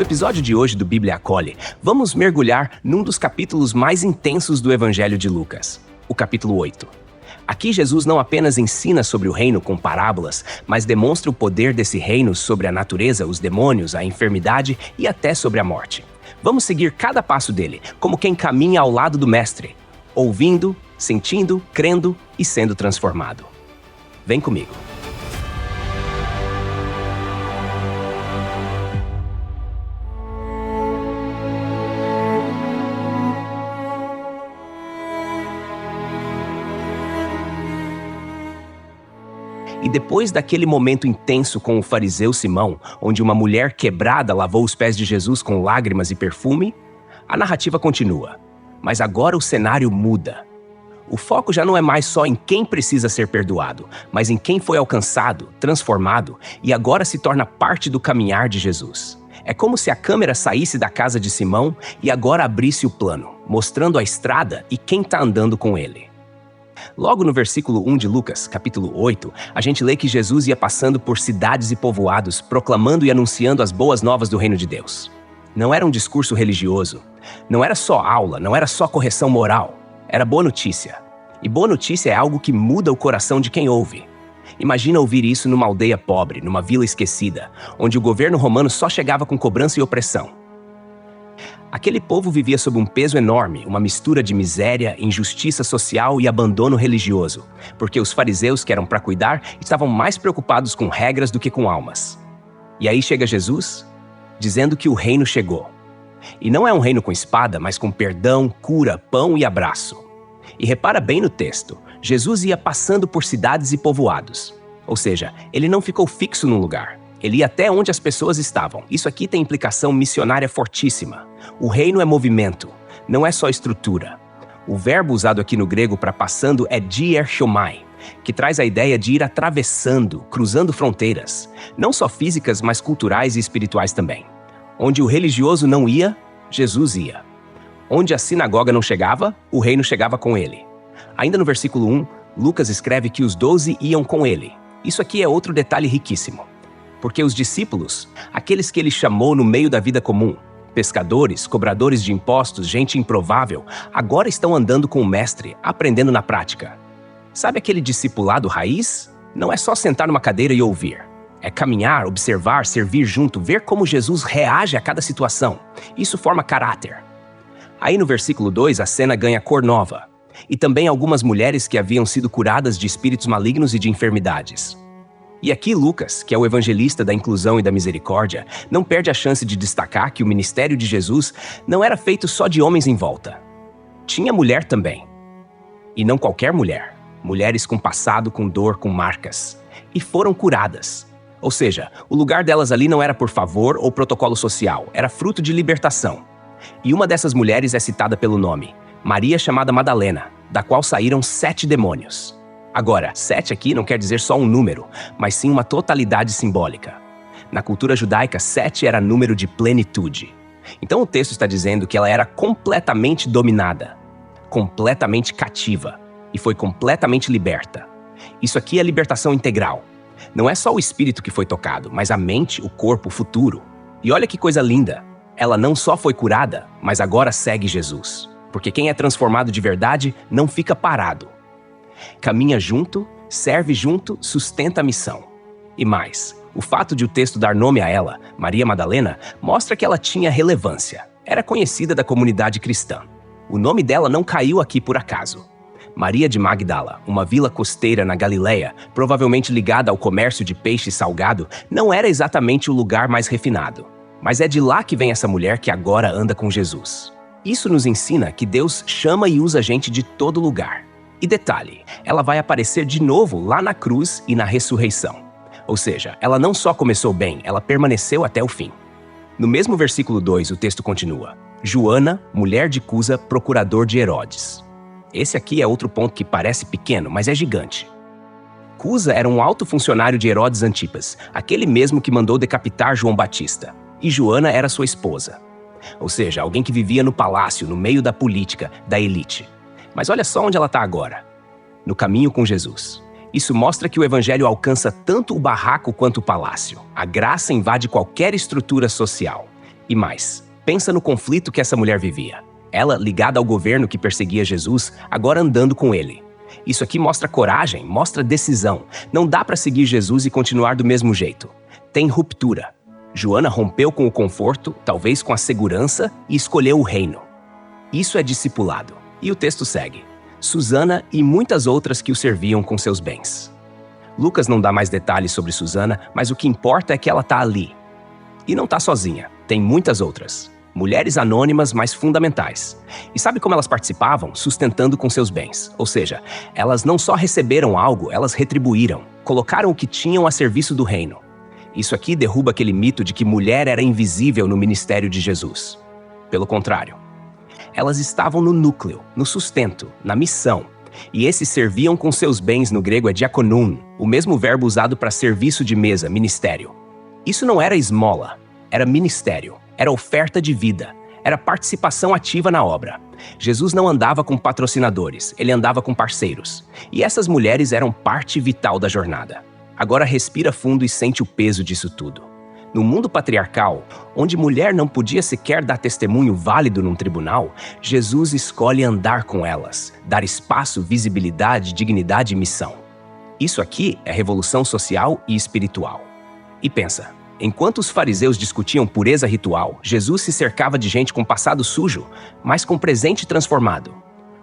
No episódio de hoje do Bíblia Acolhe, vamos mergulhar num dos capítulos mais intensos do Evangelho de Lucas, o capítulo 8. Aqui Jesus não apenas ensina sobre o reino com parábolas, mas demonstra o poder desse reino sobre a natureza, os demônios, a enfermidade e até sobre a morte. Vamos seguir cada passo dele, como quem caminha ao lado do Mestre, ouvindo, sentindo, crendo e sendo transformado. Vem comigo. E depois daquele momento intenso com o fariseu Simão, onde uma mulher quebrada lavou os pés de Jesus com lágrimas e perfume, a narrativa continua. Mas agora o cenário muda. O foco já não é mais só em quem precisa ser perdoado, mas em quem foi alcançado, transformado e agora se torna parte do caminhar de Jesus. É como se a câmera saísse da casa de Simão e agora abrisse o plano, mostrando a estrada e quem está andando com ele. Logo no versículo 1 de Lucas, capítulo 8, a gente lê que Jesus ia passando por cidades e povoados, proclamando e anunciando as boas novas do reino de Deus. Não era um discurso religioso, não era só aula, não era só correção moral, era boa notícia. E boa notícia é algo que muda o coração de quem ouve. Imagina ouvir isso numa aldeia pobre, numa vila esquecida, onde o governo romano só chegava com cobrança e opressão. Aquele povo vivia sob um peso enorme, uma mistura de miséria, injustiça social e abandono religioso, porque os fariseus, que eram para cuidar, estavam mais preocupados com regras do que com almas. E aí chega Jesus, dizendo que o reino chegou. E não é um reino com espada, mas com perdão, cura, pão e abraço. E repara bem no texto, Jesus ia passando por cidades e povoados. Ou seja, ele não ficou fixo num lugar. Ele ia até onde as pessoas estavam. Isso aqui tem implicação missionária fortíssima. O reino é movimento, não é só estrutura. O verbo usado aqui no grego para passando é dierchomai, que traz a ideia de ir atravessando, cruzando fronteiras, não só físicas, mas culturais e espirituais também. Onde o religioso não ia, Jesus ia. Onde a sinagoga não chegava, o reino chegava com ele. Ainda no versículo 1, Lucas escreve que os 12 iam com ele. Isso aqui é outro detalhe riquíssimo. Porque os discípulos, aqueles que ele chamou no meio da vida comum, pescadores, cobradores de impostos, gente improvável, agora estão andando com o mestre, aprendendo na prática. Sabe aquele discipulado raiz? Não é só sentar numa cadeira e ouvir. É caminhar, observar, servir junto, ver como Jesus reage a cada situação. Isso forma caráter. Aí no versículo 2 a cena ganha cor nova. E também algumas mulheres que haviam sido curadas de espíritos malignos e de enfermidades. E aqui Lucas, que é o evangelista da inclusão e da misericórdia, não perde a chance de destacar que o ministério de Jesus não era feito só de homens em volta. Tinha mulher também. E não qualquer mulher. Mulheres com passado, com dor, com marcas. E foram curadas. Ou seja, o lugar delas ali não era por favor ou protocolo social, era fruto de libertação. E uma dessas mulheres é citada pelo nome, Maria chamada Madalena, da qual saíram 7 demônios. Agora, 7 aqui não quer dizer só um número, mas sim uma totalidade simbólica. Na cultura judaica, 7 era número de plenitude. Então o texto está dizendo que ela era completamente dominada, completamente cativa e foi completamente liberta. Isso aqui é libertação integral. Não é só o espírito que foi tocado, mas a mente, o corpo, o futuro. E olha que coisa linda, ela não só foi curada, mas agora segue Jesus. Porque quem é transformado de verdade não fica parado. Caminha junto, serve junto, sustenta a missão. E mais, o fato de o texto dar nome a ela, Maria Madalena, mostra que ela tinha relevância. Era conhecida da comunidade cristã. O nome dela não caiu aqui por acaso. Maria de Magdala, uma vila costeira na Galileia, provavelmente ligada ao comércio de peixe salgado, não era exatamente o lugar mais refinado. Mas é de lá que vem essa mulher que agora anda com Jesus. Isso nos ensina que Deus chama e usa gente de todo lugar. E detalhe, ela vai aparecer de novo lá na cruz e na ressurreição. Ou seja, ela não só começou bem, ela permaneceu até o fim. No mesmo versículo 2, o texto continua. Joana, mulher de Cusa, procurador de Herodes. Esse aqui é outro ponto que parece pequeno, mas é gigante. Cusa era um alto funcionário de Herodes Antipas, aquele mesmo que mandou decapitar João Batista. E Joana era sua esposa. Ou seja, alguém que vivia no palácio, no meio da política, da elite. Mas olha só onde ela está agora. No caminho com Jesus. Isso mostra que o evangelho alcança tanto o barraco quanto o palácio. A graça invade qualquer estrutura social. E mais, pensa no conflito que essa mulher vivia. Ela, ligada ao governo que perseguia Jesus, agora andando com ele. Isso aqui mostra coragem, mostra decisão. Não dá para seguir Jesus e continuar do mesmo jeito. Tem ruptura. Joana rompeu com o conforto, talvez com a segurança, e escolheu o reino. Isso é discipulado. E o texto segue. Susana e muitas outras que o serviam com seus bens. Lucas não dá mais detalhes sobre Susana, mas o que importa é que ela está ali. E não está sozinha, tem muitas outras. Mulheres anônimas, mas fundamentais. E sabe como elas participavam? Sustentando com seus bens. Ou seja, elas não só receberam algo, elas retribuíram. Colocaram o que tinham a serviço do reino. Isso aqui derruba aquele mito de que mulher era invisível no ministério de Jesus. Pelo contrário, elas estavam no núcleo, no sustento, na missão. E esses serviam com seus bens, no grego é diakonon, o mesmo verbo usado para serviço de mesa, ministério. Isso não era esmola, era ministério, era oferta de vida, era participação ativa na obra. Jesus não andava com patrocinadores, ele andava com parceiros. E essas mulheres eram parte vital da jornada. Agora respira fundo e sente o peso disso tudo. No mundo patriarcal, onde mulher não podia sequer dar testemunho válido num tribunal, Jesus escolhe andar com elas, dar espaço, visibilidade, dignidade e missão. Isso aqui é revolução social e espiritual. E pensa, enquanto os fariseus discutiam pureza ritual, Jesus se cercava de gente com passado sujo, mas com presente transformado.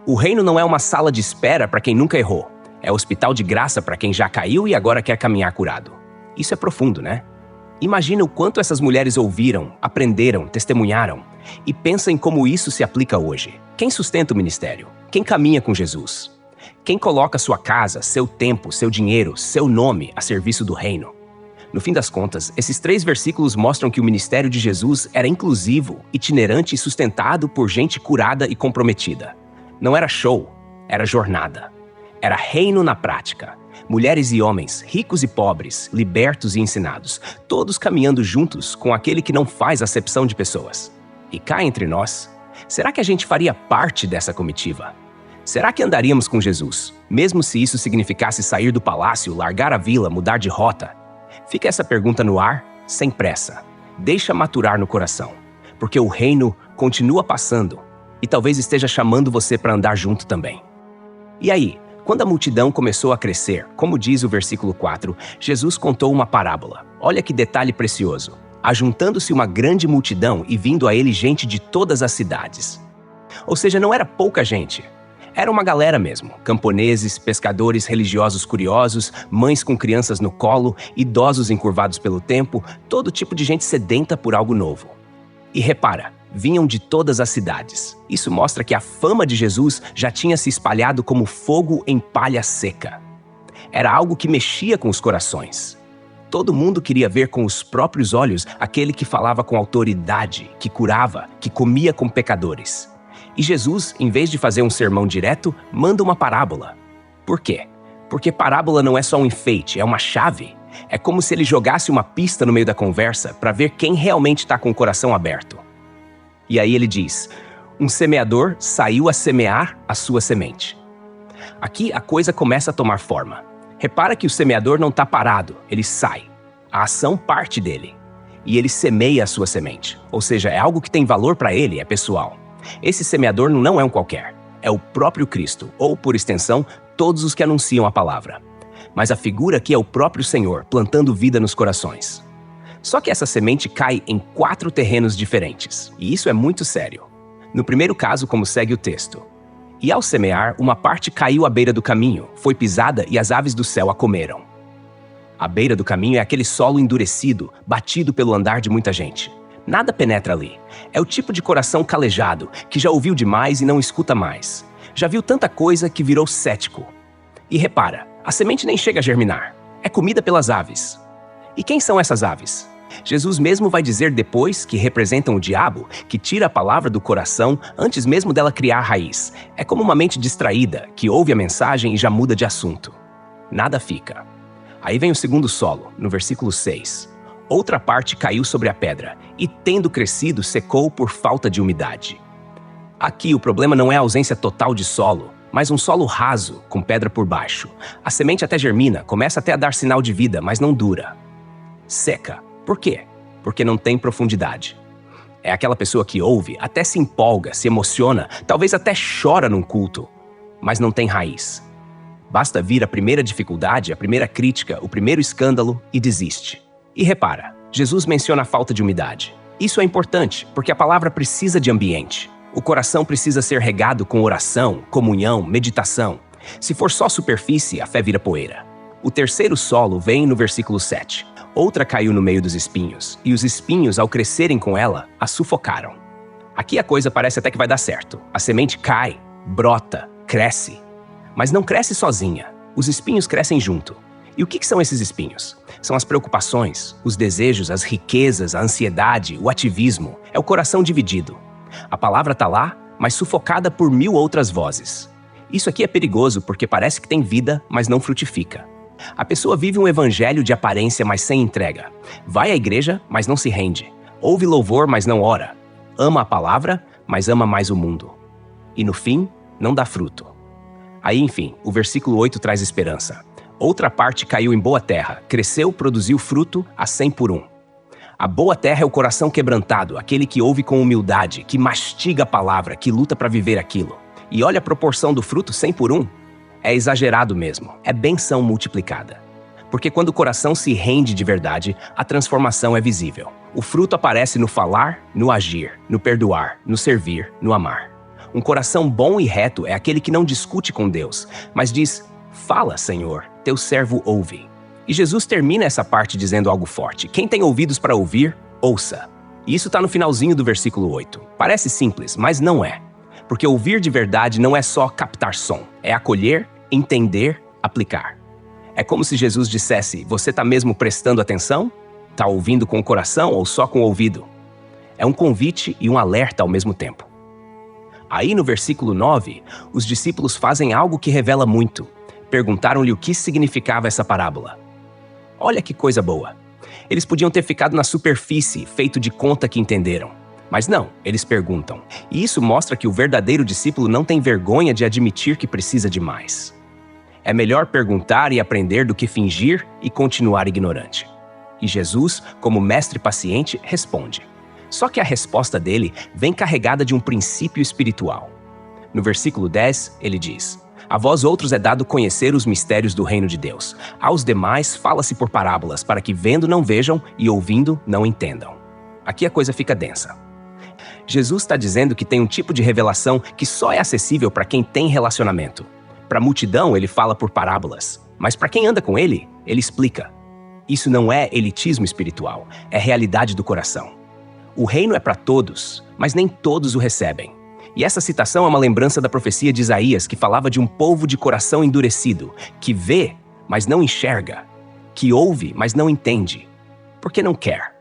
O reino não é uma sala de espera para quem nunca errou. É hospital de graça para quem já caiu e agora quer caminhar curado. Isso é profundo, né? Imagina o quanto essas mulheres ouviram, aprenderam, testemunharam. E pensa em como isso se aplica hoje. Quem sustenta o ministério? Quem caminha com Jesus? Quem coloca sua casa, seu tempo, seu dinheiro, seu nome a serviço do reino? No fim das contas, esses 3 versículos mostram que o ministério de Jesus era inclusivo, itinerante e sustentado por gente curada e comprometida. Não era show, era jornada. Era reino na prática. Mulheres e homens, ricos e pobres, libertos e ensinados, todos caminhando juntos com aquele que não faz acepção de pessoas. E cá entre nós, será que a gente faria parte dessa comitiva? Será que andaríamos com Jesus, mesmo se isso significasse sair do palácio, largar a vila, mudar de rota? Fica essa pergunta no ar, sem pressa. Deixa maturar no coração, porque o reino continua passando e talvez esteja chamando você para andar junto também. E aí? Quando a multidão começou a crescer, como diz o versículo 4, Jesus contou uma parábola. Olha que detalhe precioso. Ajuntando-se uma grande multidão e vindo a ele gente de todas as cidades. Ou seja, não era pouca gente. Era uma galera mesmo. Camponeses, pescadores, religiosos curiosos, mães com crianças no colo, idosos encurvados pelo tempo, todo tipo de gente sedenta por algo novo. E repara, vinham de todas as cidades. Isso mostra que a fama de Jesus já tinha se espalhado como fogo em palha seca. Era algo que mexia com os corações. Todo mundo queria ver com os próprios olhos aquele que falava com autoridade, que curava, que comia com pecadores. E Jesus, em vez de fazer um sermão direto, manda uma parábola. Por quê? Porque parábola não é só um enfeite, é uma chave. É como se ele jogasse uma pista no meio da conversa para ver quem realmente está com o coração aberto. E aí ele diz, um semeador saiu a semear a sua semente. Aqui a coisa começa a tomar forma. Repara que o semeador não está parado, ele sai. A ação parte dele. E ele semeia a sua semente. Ou seja, é algo que tem valor para ele, é pessoal. Esse semeador não é um qualquer. É o próprio Cristo, ou por extensão, todos os que anunciam a palavra. Mas a figura aqui é o próprio Senhor, plantando vida nos corações. Só que essa semente cai em 4 terrenos diferentes, e isso é muito sério. No primeiro caso, como segue o texto. E ao semear, uma parte caiu à beira do caminho, foi pisada e as aves do céu a comeram. A beira do caminho é aquele solo endurecido, batido pelo andar de muita gente. Nada penetra ali. É o tipo de coração calejado, que já ouviu demais e não escuta mais. Já viu tanta coisa que virou cético. E repara, a semente nem chega a germinar. É comida pelas aves. E quem são essas aves? Jesus mesmo vai dizer depois que representam o diabo, que tira a palavra do coração antes mesmo dela criar raiz. É como uma mente distraída, que ouve a mensagem e já muda de assunto. Nada fica. Aí vem o segundo solo, no versículo 6. Outra parte caiu sobre a pedra, e tendo crescido, secou por falta de umidade. Aqui o problema não é a ausência total de solo, mas um solo raso, com pedra por baixo. A semente até germina, começa até a dar sinal de vida, mas não dura. Seca. Por quê? Porque não tem profundidade. É aquela pessoa que ouve, até se empolga, se emociona, talvez até chora num culto, mas não tem raiz. Basta vir a primeira dificuldade, a primeira crítica, o primeiro escândalo e desiste. E repara, Jesus menciona a falta de umidade. Isso é importante, porque a palavra precisa de ambiente. O coração precisa ser regado com oração, comunhão, meditação. Se for só superfície, a fé vira poeira. O terceiro solo vem no versículo 7. Outra caiu no meio dos espinhos, e os espinhos, ao crescerem com ela, a sufocaram. Aqui a coisa parece até que vai dar certo. A semente cai, brota, cresce. Mas não cresce sozinha. Os espinhos crescem junto. E o que são esses espinhos? São as preocupações, os desejos, as riquezas, a ansiedade, o ativismo. É o coração dividido. A palavra está lá, mas sufocada por 1000 outras vozes. Isso aqui é perigoso porque parece que tem vida, mas não frutifica. A pessoa vive um evangelho de aparência, mas sem entrega. Vai à igreja, mas não se rende. Ouve louvor, mas não ora. Ama a palavra, mas ama mais o mundo. E no fim, não dá fruto. Aí, enfim, o versículo 8 traz esperança. Outra parte caiu em boa terra, cresceu, produziu fruto a 100 por 1. A boa terra é o coração quebrantado, aquele que ouve com humildade, que mastiga a palavra, que luta para viver aquilo. E olha a proporção do fruto 100 por 1. É exagerado mesmo, é benção multiplicada. Porque quando o coração se rende de verdade, a transformação é visível. O fruto aparece no falar, no agir, no perdoar, no servir, no amar. Um coração bom e reto é aquele que não discute com Deus, mas diz: "Fala, Senhor, teu servo ouve." E Jesus termina essa parte dizendo algo forte: "Quem tem ouvidos para ouvir, ouça." E isso está no finalzinho do versículo 8. Parece simples, mas não é. Porque ouvir de verdade não é só captar som, é acolher, entender, aplicar. É como se Jesus dissesse: "Você está mesmo prestando atenção? Está ouvindo com o coração ou só com o ouvido?" É um convite e um alerta ao mesmo tempo. Aí no versículo 9, os discípulos fazem algo que revela muito. Perguntaram-lhe o que significava essa parábola. Olha que coisa boa. Eles podiam ter ficado na superfície, feito de conta que entenderam. Mas não, eles perguntam. E isso mostra que o verdadeiro discípulo não tem vergonha de admitir que precisa de mais. É melhor perguntar e aprender do que fingir e continuar ignorante. E Jesus, como mestre paciente, responde. Só que a resposta dele vem carregada de um princípio espiritual. No versículo 10, ele diz: "A vós outros é dado conhecer os mistérios do reino de Deus. Aos demais fala-se por parábolas, para que vendo não vejam e ouvindo não entendam." Aqui a coisa fica densa. Jesus está dizendo que tem um tipo de revelação que só é acessível para quem tem relacionamento. Para a multidão, ele fala por parábolas. Mas para quem anda com ele, ele explica. Isso não é elitismo espiritual, é realidade do coração. O reino é para todos, mas nem todos o recebem. E essa citação é uma lembrança da profecia de Isaías, que falava de um povo de coração endurecido, que vê, mas não enxerga, que ouve, mas não entende, porque não quer.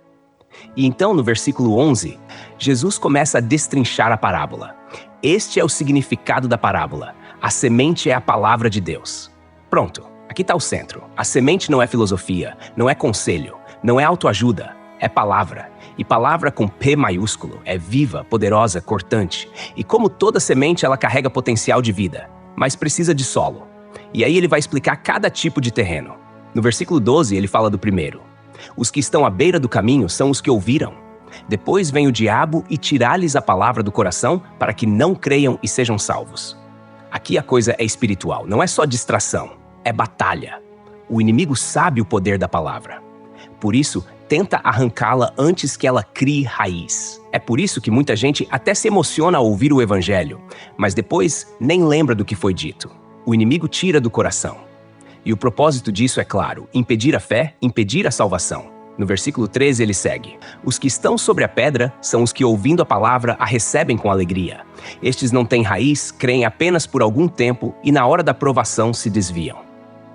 E então, no versículo 11, Jesus começa a destrinchar a parábola. Este é o significado da parábola. A semente é a palavra de Deus. Pronto, aqui está o centro. A semente não é filosofia, não é conselho, não é autoajuda, é palavra. E palavra com P maiúsculo, é viva, poderosa, cortante. E como toda semente, ela carrega potencial de vida, mas precisa de solo. E aí ele vai explicar cada tipo de terreno. No versículo 12, ele fala do primeiro. Os que estão à beira do caminho são os que ouviram. Depois vem o diabo e tirar-lhes a palavra do coração para que não creiam e sejam salvos. Aqui a coisa é espiritual, não é só distração, é batalha. O inimigo sabe o poder da palavra. Por isso, tenta arrancá-la antes que ela crie raiz. É por isso que muita gente até se emociona ao ouvir o evangelho, mas depois nem lembra do que foi dito. O inimigo tira do coração. E o propósito disso é claro: impedir a fé, impedir a salvação. No versículo 13 ele segue: "Os que estão sobre a pedra são os que, ouvindo a palavra, a recebem com alegria. Estes não têm raiz, creem apenas por algum tempo e na hora da provação se desviam."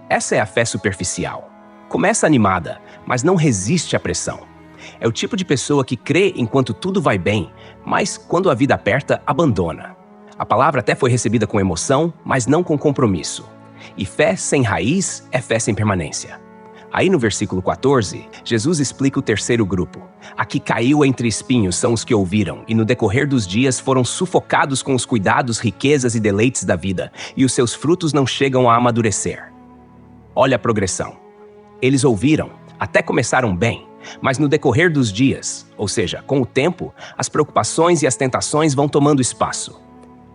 Essa é a fé superficial. Começa animada, mas não resiste à pressão. É o tipo de pessoa que crê enquanto tudo vai bem, mas quando a vida aperta, abandona. A palavra até foi recebida com emoção, mas não com compromisso. E fé sem raiz é fé sem permanência. Aí no versículo 14, Jesus explica o terceiro grupo. A que caiu entre espinhos são os que ouviram, e no decorrer dos dias foram sufocados com os cuidados, riquezas e deleites da vida, e os seus frutos não chegam a amadurecer. Olha a progressão. Eles ouviram, até começaram bem, Mas no decorrer dos dias, ou seja, com o tempo, as preocupações e as tentações vão tomando espaço.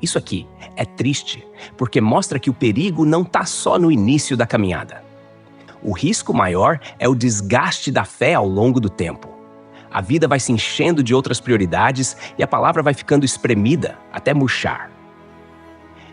Isso aqui é triste, porque mostra que o perigo não está só no início da caminhada. O risco maior é o desgaste da fé ao longo do tempo. A vida vai se enchendo de outras prioridades e a palavra vai ficando espremida até murchar.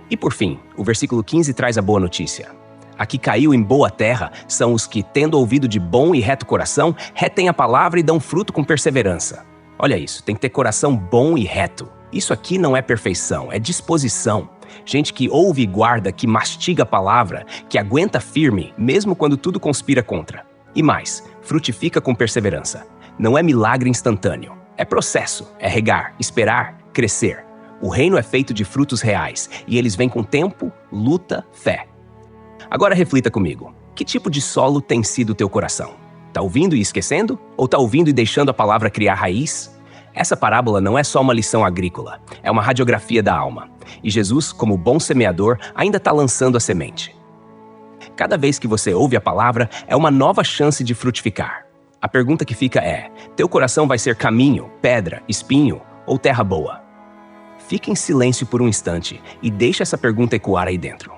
E por fim, o versículo 15 traz a boa notícia. A que caiu em boa terra são os que, tendo ouvido de bom e reto coração, retêm a palavra e dão fruto com perseverança. Olha isso, tem que ter coração bom e reto. Isso aqui não é perfeição, é disposição. Gente que ouve e guarda, que mastiga a palavra, que aguenta firme, mesmo quando tudo conspira contra. E mais, frutifica com perseverança. Não é milagre instantâneo. É processo, é regar, esperar, crescer. O reino é feito de frutos reais, e eles vêm com tempo, luta, fé. Agora reflita comigo. Que tipo de solo tem sido o teu coração? Tá ouvindo e esquecendo? Ou tá ouvindo e deixando a palavra criar raiz? Essa parábola não é só uma lição agrícola, é uma radiografia da alma. E Jesus, como bom semeador, ainda está lançando a semente. Cada vez que você ouve a palavra, é uma nova chance de frutificar. A pergunta que fica é: teu coração vai ser caminho, pedra, espinho ou terra boa? Fique em silêncio por um instante e deixe essa pergunta ecoar aí dentro.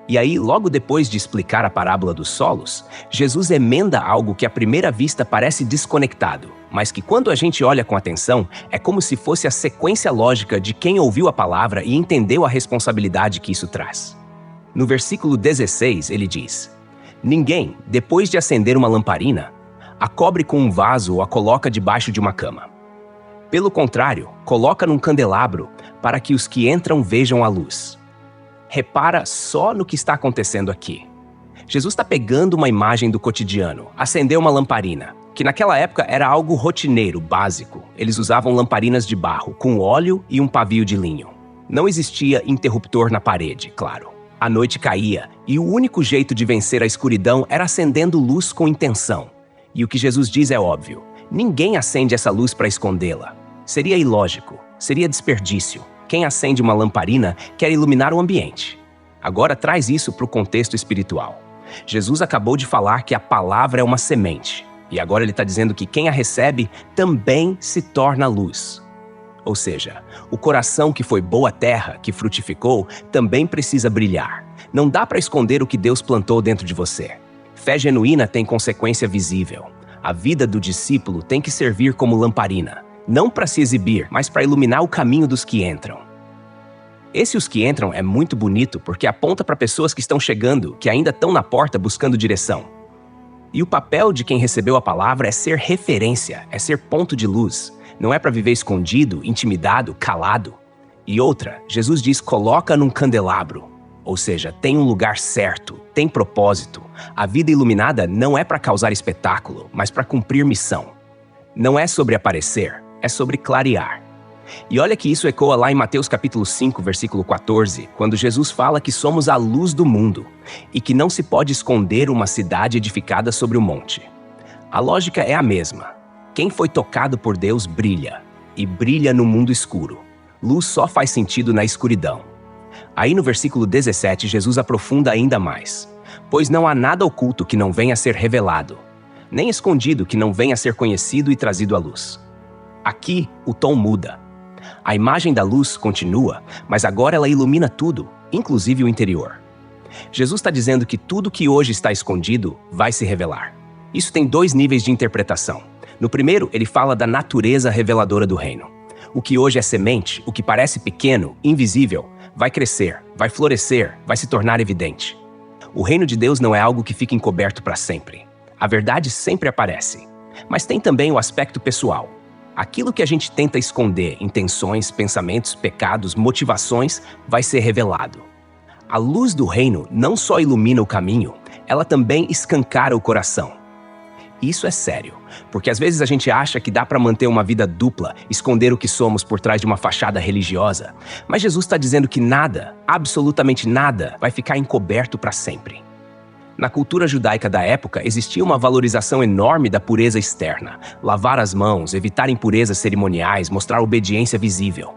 E aí, logo depois de explicar a parábola dos solos, Jesus emenda algo que à primeira vista parece desconectado, mas que quando a gente olha com atenção, é como se fosse a sequência lógica de quem ouviu a palavra e entendeu a responsabilidade que isso traz. No versículo 16, ele diz: ninguém, depois de acender uma lamparina, a cobre com um vaso ou a coloca debaixo de uma cama. Pelo contrário, coloca num candelabro para que os que entram vejam a luz. Repara só no que está acontecendo aqui. Jesus está pegando uma imagem do cotidiano, acendeu uma lamparina, que naquela época era algo rotineiro, básico. Eles usavam lamparinas de barro, com óleo e um pavio de linho. Não existia interruptor na parede, claro. A noite caía, e o único jeito de vencer a escuridão era acendendo luz com intenção. E o que Jesus diz é óbvio. Ninguém acende essa luz para escondê-la. Seria ilógico, seria desperdício. Quem acende uma lamparina quer iluminar o ambiente. Agora traz isso para o contexto espiritual. Jesus acabou de falar que a palavra é uma semente. E agora ele está dizendo que quem a recebe também se torna luz. Ou seja, o coração que foi boa terra, que frutificou, também precisa brilhar. Não dá para esconder o que Deus plantou dentro de você. Fé genuína tem consequência visível. A vida do discípulo tem que servir como lamparina. Não para se exibir, mas para iluminar o caminho dos que entram. Esse os que entram é muito bonito porque aponta para pessoas que estão chegando, que ainda estão na porta buscando direção. E o papel de quem recebeu a palavra é ser referência, é ser ponto de luz. Não é para viver escondido, intimidado, calado. E outra, Jesus diz: coloca num candelabro. Ou seja, tem um lugar certo, tem propósito. A vida iluminada não é para causar espetáculo, mas para cumprir missão. Não é sobre aparecer, é sobre clarear. E olha que isso ecoa lá em Mateus capítulo 5, versículo 14, quando Jesus fala que somos a luz do mundo e que não se pode esconder uma cidade edificada sobre o monte. A lógica é a mesma. Quem foi tocado por Deus brilha, e brilha no mundo escuro. Luz só faz sentido na escuridão. Aí no versículo 17, Jesus aprofunda ainda mais. Pois não há nada oculto que não venha a ser revelado, nem escondido que não venha a ser conhecido e trazido à luz. Aqui, o tom muda. A imagem da luz continua, mas agora ela ilumina tudo, inclusive o interior. Jesus está dizendo que tudo que hoje está escondido vai se revelar. Isso tem dois níveis de interpretação. No primeiro, ele fala da natureza reveladora do reino. O que hoje é semente, o que parece pequeno, invisível, vai crescer, vai florescer, vai se tornar evidente. O reino de Deus não é algo que fica encoberto para sempre. A verdade sempre aparece. Mas tem também o aspecto pessoal. Aquilo que a gente tenta esconder, intenções, pensamentos, pecados, motivações, vai ser revelado. A luz do reino não só ilumina o caminho, ela também escancara o coração. Isso é sério, porque às vezes a gente acha que dá para manter uma vida dupla, esconder o que somos por trás de uma fachada religiosa. Mas Jesus está dizendo que nada, absolutamente nada, vai ficar encoberto para sempre. Na cultura judaica da época, existia uma valorização enorme da pureza externa. Lavar as mãos, evitar impurezas cerimoniais, mostrar obediência visível.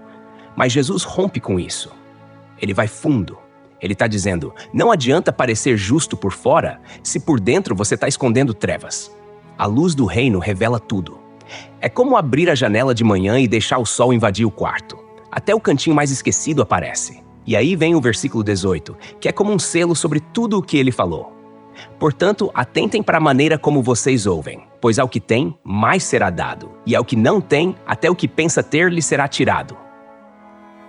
Mas Jesus rompe com isso. Ele vai fundo. Ele está dizendo, não adianta parecer justo por fora, se por dentro você está escondendo trevas. A luz do reino revela tudo. É como abrir a janela de manhã e deixar o sol invadir o quarto. Até o cantinho mais esquecido aparece. E aí vem o versículo 18, que é como um selo sobre tudo o que ele falou. Portanto, atentem para a maneira como vocês ouvem, pois ao que tem, mais será dado, e ao que não tem, até o que pensa ter lhe será tirado.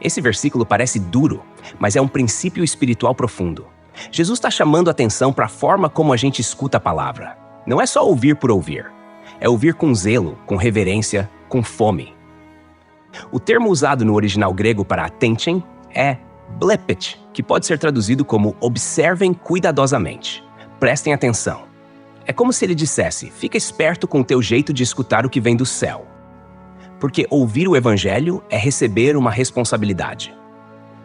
Esse versículo parece duro, mas é um princípio espiritual profundo. Jesus está chamando a atenção para a forma como a gente escuta a palavra. Não é só ouvir por ouvir. É ouvir com zelo, com reverência, com fome. O termo usado no original grego para atentem é blepet, que pode ser traduzido como observem cuidadosamente. Prestem atenção. É como se ele dissesse, fica esperto com o teu jeito de escutar o que vem do céu. Porque ouvir o evangelho é receber uma responsabilidade.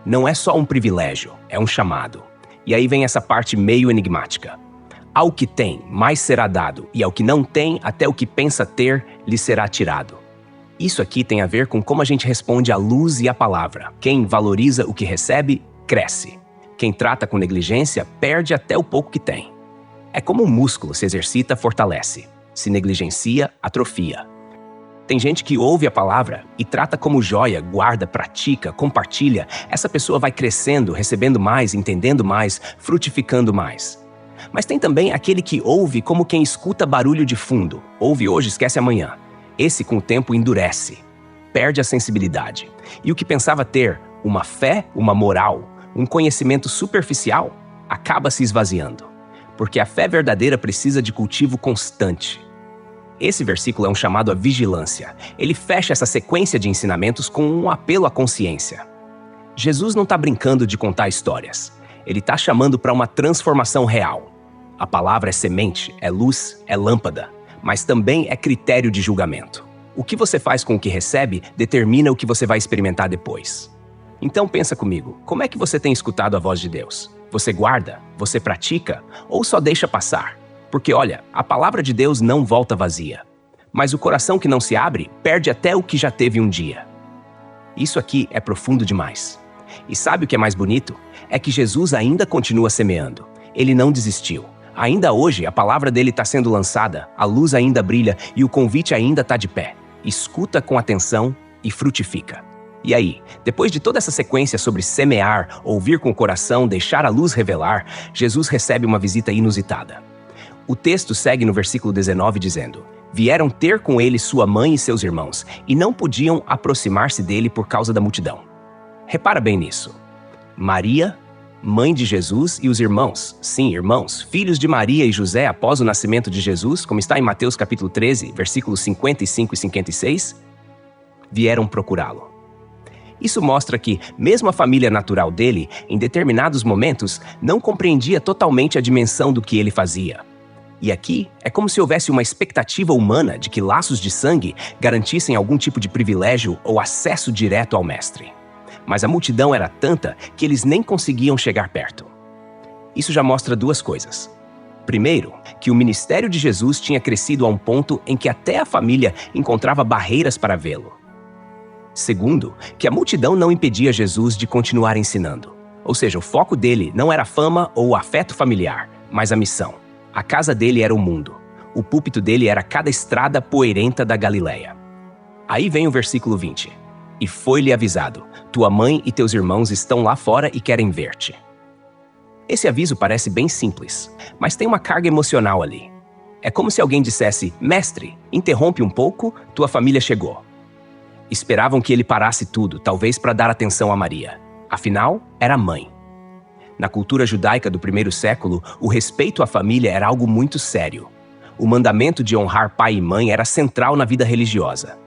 Não é só um privilégio, é um chamado. E aí vem essa parte meio enigmática. Ao que tem, mais será dado, e ao que não tem, até o que pensa ter, lhe será tirado. Isso aqui tem a ver com como a gente responde à luz e à palavra. Quem valoriza o que recebe, cresce. Quem trata com negligência, perde até o pouco que tem. É como um músculo, se exercita, fortalece. Se negligencia, atrofia. Tem gente que ouve a palavra e trata como joia, guarda, pratica, compartilha. Essa pessoa vai crescendo, recebendo mais, entendendo mais, frutificando mais. Mas tem também aquele que ouve como quem escuta barulho de fundo. Ouve hoje, esquece amanhã. Esse, com o tempo, endurece. Perde a sensibilidade. E o que pensava ter, uma fé, uma moral, um conhecimento superficial, acaba se esvaziando. Porque a fé verdadeira precisa de cultivo constante. Esse versículo é um chamado à vigilância. Ele fecha essa sequência de ensinamentos com um apelo à consciência. Jesus não está brincando de contar histórias. Ele está chamando para uma transformação real. A palavra é semente, é luz, é lâmpada, mas também é critério de julgamento. O que você faz com o que recebe determina o que você vai experimentar depois. Então pensa comigo, como é que você tem escutado a voz de Deus? Você guarda? Você pratica? Ou só deixa passar? Porque olha, a palavra de Deus não volta vazia. Mas o coração que não se abre perde até o que já teve um dia. Isso aqui é profundo demais. E sabe o que é mais bonito? É que Jesus ainda continua semeando. Ele não desistiu. Ainda hoje, a palavra dele está sendo lançada, a luz ainda brilha e o convite ainda está de pé. Escuta com atenção e frutifica. E aí, depois de toda essa sequência sobre semear, ouvir com o coração, deixar a luz revelar, Jesus recebe uma visita inusitada. O texto segue no versículo 19 dizendo: vieram ter com ele sua mãe e seus irmãos, e não podiam aproximar-se dele por causa da multidão. Repara bem nisso. Maria, mãe de Jesus, e os irmãos, sim, irmãos, filhos de Maria e José após o nascimento de Jesus, como está em Mateus capítulo 13, versículos 55 e 56, vieram procurá-lo. Isso mostra que, mesmo a família natural dele, em determinados momentos, não compreendia totalmente a dimensão do que ele fazia. E aqui, é como se houvesse uma expectativa humana de que laços de sangue garantissem algum tipo de privilégio ou acesso direto ao mestre. Mas a multidão era tanta que eles nem conseguiam chegar perto. Isso já mostra duas coisas. Primeiro, que o ministério de Jesus tinha crescido a um ponto em que até a família encontrava barreiras para vê-lo. Segundo, que a multidão não impedia Jesus de continuar ensinando. Ou seja, o foco dele não era a fama ou o afeto familiar, mas a missão. A casa dele era o mundo. O púlpito dele era cada estrada poeirenta da Galileia. Aí vem o versículo 20. E foi-lhe avisado, tua mãe e teus irmãos estão lá fora e querem ver-te. Esse aviso parece bem simples, mas tem uma carga emocional ali. É como se alguém dissesse, mestre, interrompe um pouco, tua família chegou. Esperavam que ele parasse tudo, talvez para dar atenção a Maria. Afinal, era a mãe. Na cultura judaica do primeiro século, o respeito à família era algo muito sério. O mandamento de honrar pai e mãe era central na vida religiosa.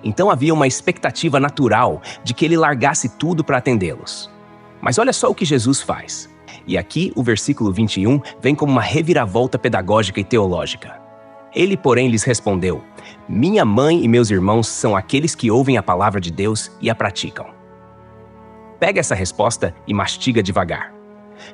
Então havia uma expectativa natural de que ele largasse tudo para atendê-los. Mas olha só o que Jesus faz. E aqui o versículo 21 vem como uma reviravolta pedagógica e teológica. Ele, porém, lhes respondeu: minha mãe e meus irmãos são aqueles que ouvem a palavra de Deus e a praticam. Pega essa resposta e mastiga devagar.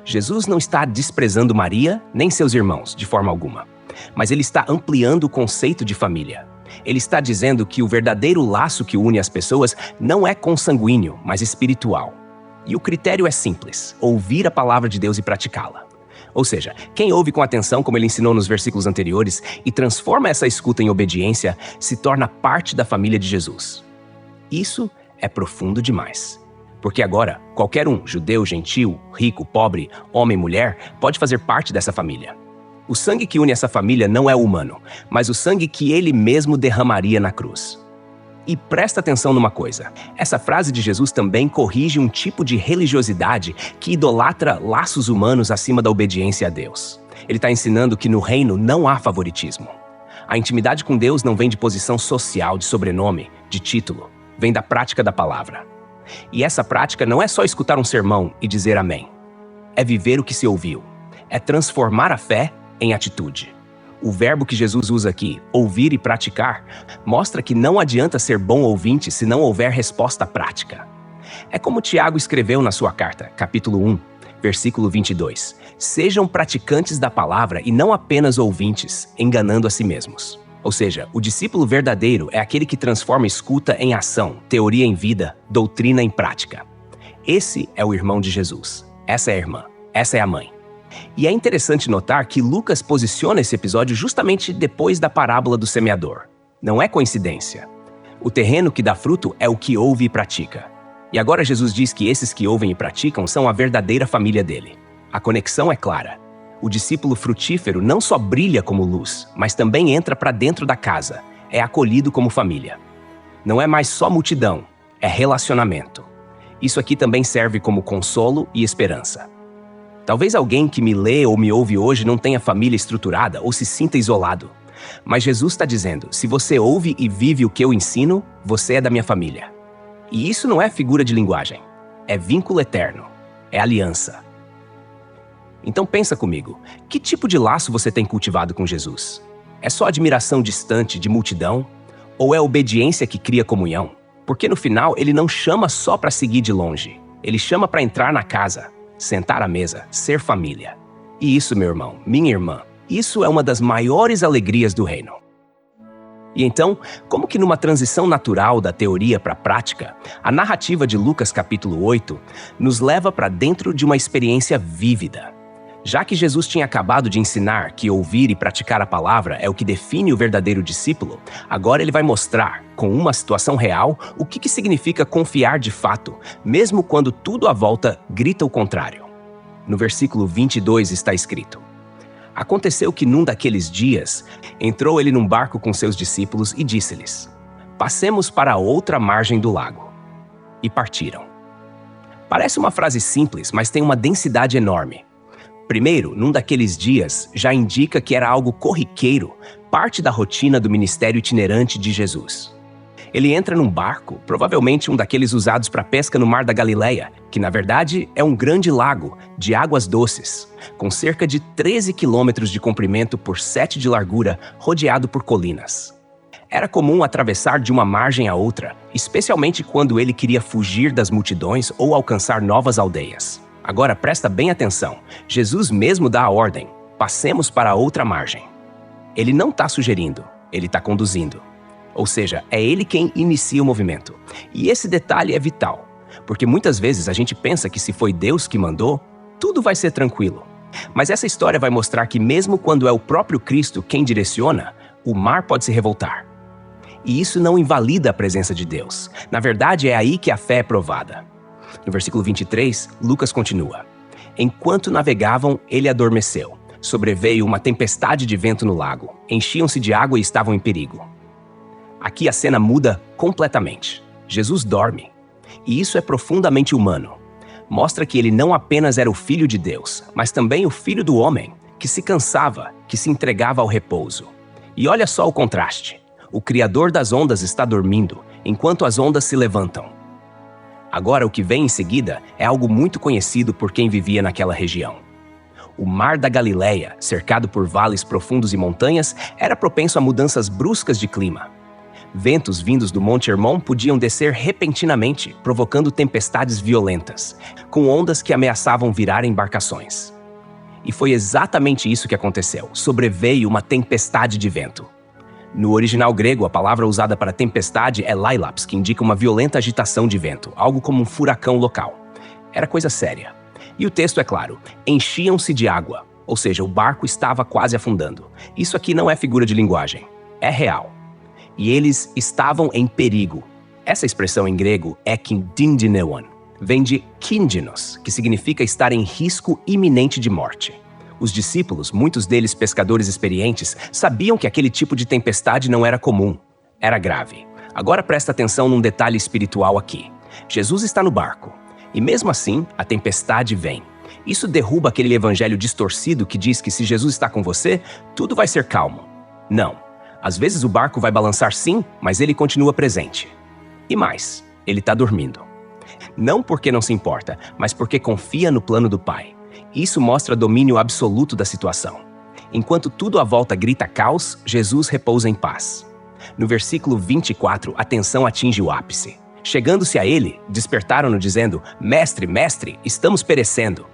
Jesus não está desprezando Maria nem seus irmãos, de forma alguma. Mas ele está ampliando o conceito de família. Ele está dizendo que o verdadeiro laço que une as pessoas não é consanguíneo, mas espiritual. E o critério é simples: ouvir a palavra de Deus e praticá-la. Ou seja, quem ouve com atenção, como ele ensinou nos versículos anteriores, e transforma essa escuta em obediência, se torna parte da família de Jesus. Isso é profundo demais. Porque agora, qualquer um, judeu, gentil, rico, pobre, homem, mulher, pode fazer parte dessa família. O sangue que une essa família não é humano, mas o sangue que ele mesmo derramaria na cruz. E presta atenção numa coisa, essa frase de Jesus também corrige um tipo de religiosidade que idolatra laços humanos acima da obediência a Deus. Ele está ensinando que no reino não há favoritismo. A intimidade com Deus não vem de posição social, de sobrenome, de título, vem da prática da palavra. E essa prática não é só escutar um sermão e dizer amém. É viver o que se ouviu, é transformar a fé em atitude. O verbo que Jesus usa aqui, ouvir e praticar, mostra que não adianta ser bom ouvinte se não houver resposta prática. É como Tiago escreveu na sua carta, capítulo 1, versículo 22. Sejam praticantes da palavra e não apenas ouvintes, enganando a si mesmos. Ou seja, o discípulo verdadeiro é aquele que transforma escuta em ação, teoria em vida, doutrina em prática. Esse é o irmão de Jesus. Essa é a irmã. Essa é a mãe. E é interessante notar que Lucas posiciona esse episódio justamente depois da parábola do semeador. Não é coincidência. O terreno que dá fruto é o que ouve e pratica. E agora Jesus diz que esses que ouvem e praticam são a verdadeira família dele. A conexão é clara. O discípulo frutífero não só brilha como luz, mas também entra para dentro da casa, é acolhido como família. Não é mais só multidão, é relacionamento. Isso aqui também serve como consolo e esperança. Talvez alguém que me lê ou me ouve hoje não tenha família estruturada ou se sinta isolado. Mas Jesus está dizendo, se você ouve e vive o que eu ensino, você é da minha família. E isso não é figura de linguagem, é vínculo eterno, é aliança. Então pensa comigo, que tipo de laço você tem cultivado com Jesus? É só admiração distante de multidão? Ou é obediência que cria comunhão? Porque no final ele não chama só para seguir de longe, ele chama para entrar na casa, sentar à mesa, ser família. E isso, meu irmão, minha irmã, isso é uma das maiores alegrias do reino. E então, como que numa transição natural da teoria para a prática, a narrativa de Lucas capítulo 8 nos leva para dentro de uma experiência vívida. Já que Jesus tinha acabado de ensinar que ouvir e praticar a palavra é o que define o verdadeiro discípulo, agora ele vai mostrar, com uma situação real, o que significa confiar de fato, mesmo quando tudo à volta grita o contrário. No versículo 22 está escrito: Aconteceu que num daqueles dias, entrou ele num barco com seus discípulos e disse-lhes: Passemos para a outra margem do lago. E partiram. Parece uma frase simples, mas tem uma densidade enorme. Primeiro, num daqueles dias, já indica que era algo corriqueiro, parte da rotina do ministério itinerante de Jesus. Ele entra num barco, provavelmente um daqueles usados para pesca no Mar da Galileia, que na verdade é um grande lago de águas doces, com cerca de 13 quilômetros de comprimento por 7 de largura, rodeado por colinas. Era comum atravessar de uma margem a outra, especialmente quando ele queria fugir das multidões ou alcançar novas aldeias. Agora presta bem atenção, Jesus mesmo dá a ordem, passemos para a outra margem. Ele não está sugerindo, ele está conduzindo. Ou seja, é ele quem inicia o movimento. E esse detalhe é vital, porque muitas vezes a gente pensa que se foi Deus que mandou, tudo vai ser tranquilo. Mas essa história vai mostrar que mesmo quando é o próprio Cristo quem direciona, o mar pode se revoltar. E isso não invalida a presença de Deus. Na verdade, é aí que a fé é provada. No versículo 23, Lucas continua: Enquanto navegavam, ele adormeceu. Sobreveio uma tempestade de vento no lago. Enchiam-se de água e estavam em perigo. Aqui a cena muda completamente. Jesus dorme. E isso é profundamente humano. Mostra que ele não apenas era o Filho de Deus, mas também o Filho do homem, que se cansava, que se entregava ao repouso. E olha só o contraste. O Criador das ondas está dormindo, enquanto as ondas se levantam. Agora, o que vem em seguida é algo muito conhecido por quem vivia naquela região. O Mar da Galileia, cercado por vales profundos e montanhas, era propenso a mudanças bruscas de clima. Ventos vindos do Monte Hermon podiam descer repentinamente, provocando tempestades violentas, com ondas que ameaçavam virar embarcações. E foi exatamente isso que aconteceu. Sobreveio uma tempestade de vento. No original grego, a palavra usada para tempestade é lailaps, que indica uma violenta agitação de vento, algo como um furacão local. Era coisa séria. E o texto é claro: enchiam-se de água. Ou seja, o barco estava quase afundando. Isso aqui não é figura de linguagem, é real. E eles estavam em perigo. Essa expressão em grego, ekindindineon, vem de kindinos, que significa estar em risco iminente de morte. Os discípulos, muitos deles pescadores experientes, sabiam que aquele tipo de tempestade não era comum, era grave. Agora presta atenção num detalhe espiritual aqui. Jesus está no barco, e mesmo assim, a tempestade vem. Isso derruba aquele evangelho distorcido que diz que se Jesus está com você, tudo vai ser calmo. Não. Às vezes o barco vai balançar sim, mas ele continua presente. E mais, ele está dormindo. Não porque não se importa, mas porque confia no plano do Pai. Isso mostra domínio absoluto da situação. Enquanto tudo à volta grita caos, Jesus repousa em paz. No versículo 24, a tensão atinge o ápice. Chegando-se a ele, despertaram-no dizendo: Mestre, mestre, estamos perecendo.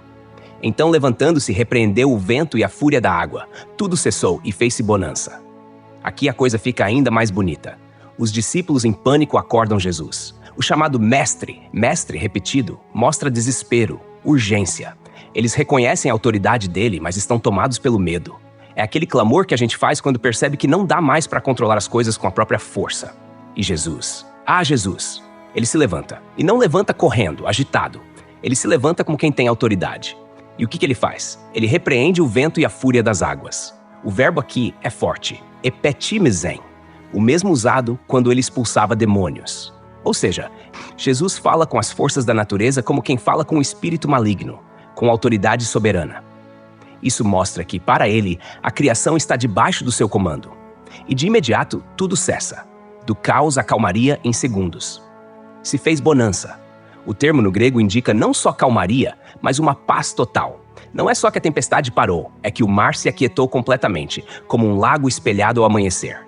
Então, levantando-se, repreendeu o vento e a fúria da água. Tudo cessou e fez-se bonança. Aqui a coisa fica ainda mais bonita. Os discípulos em pânico acordam Jesus. O chamado mestre, mestre repetido, mostra desespero, urgência. Eles reconhecem a autoridade dele, mas estão tomados pelo medo. É aquele clamor que a gente faz quando percebe que não dá mais para controlar as coisas com a própria força. E Jesus? Ah, Jesus! Ele se levanta. E não levanta correndo, agitado. Ele se levanta como quem tem autoridade. E o que ele faz? Ele repreende o vento e a fúria das águas. O verbo aqui é forte, epetimezen, o mesmo usado quando ele expulsava demônios. Ou seja, Jesus fala com as forças da natureza como quem fala com o espírito maligno, com autoridade soberana. Isso mostra que, para ele, a criação está debaixo do seu comando. E de imediato, tudo cessa. Do caos à calmaria em segundos. Se fez bonança. O termo no grego indica não só calmaria, mas uma paz total. Não é só que a tempestade parou, é que o mar se aquietou completamente, como um lago espelhado ao amanhecer.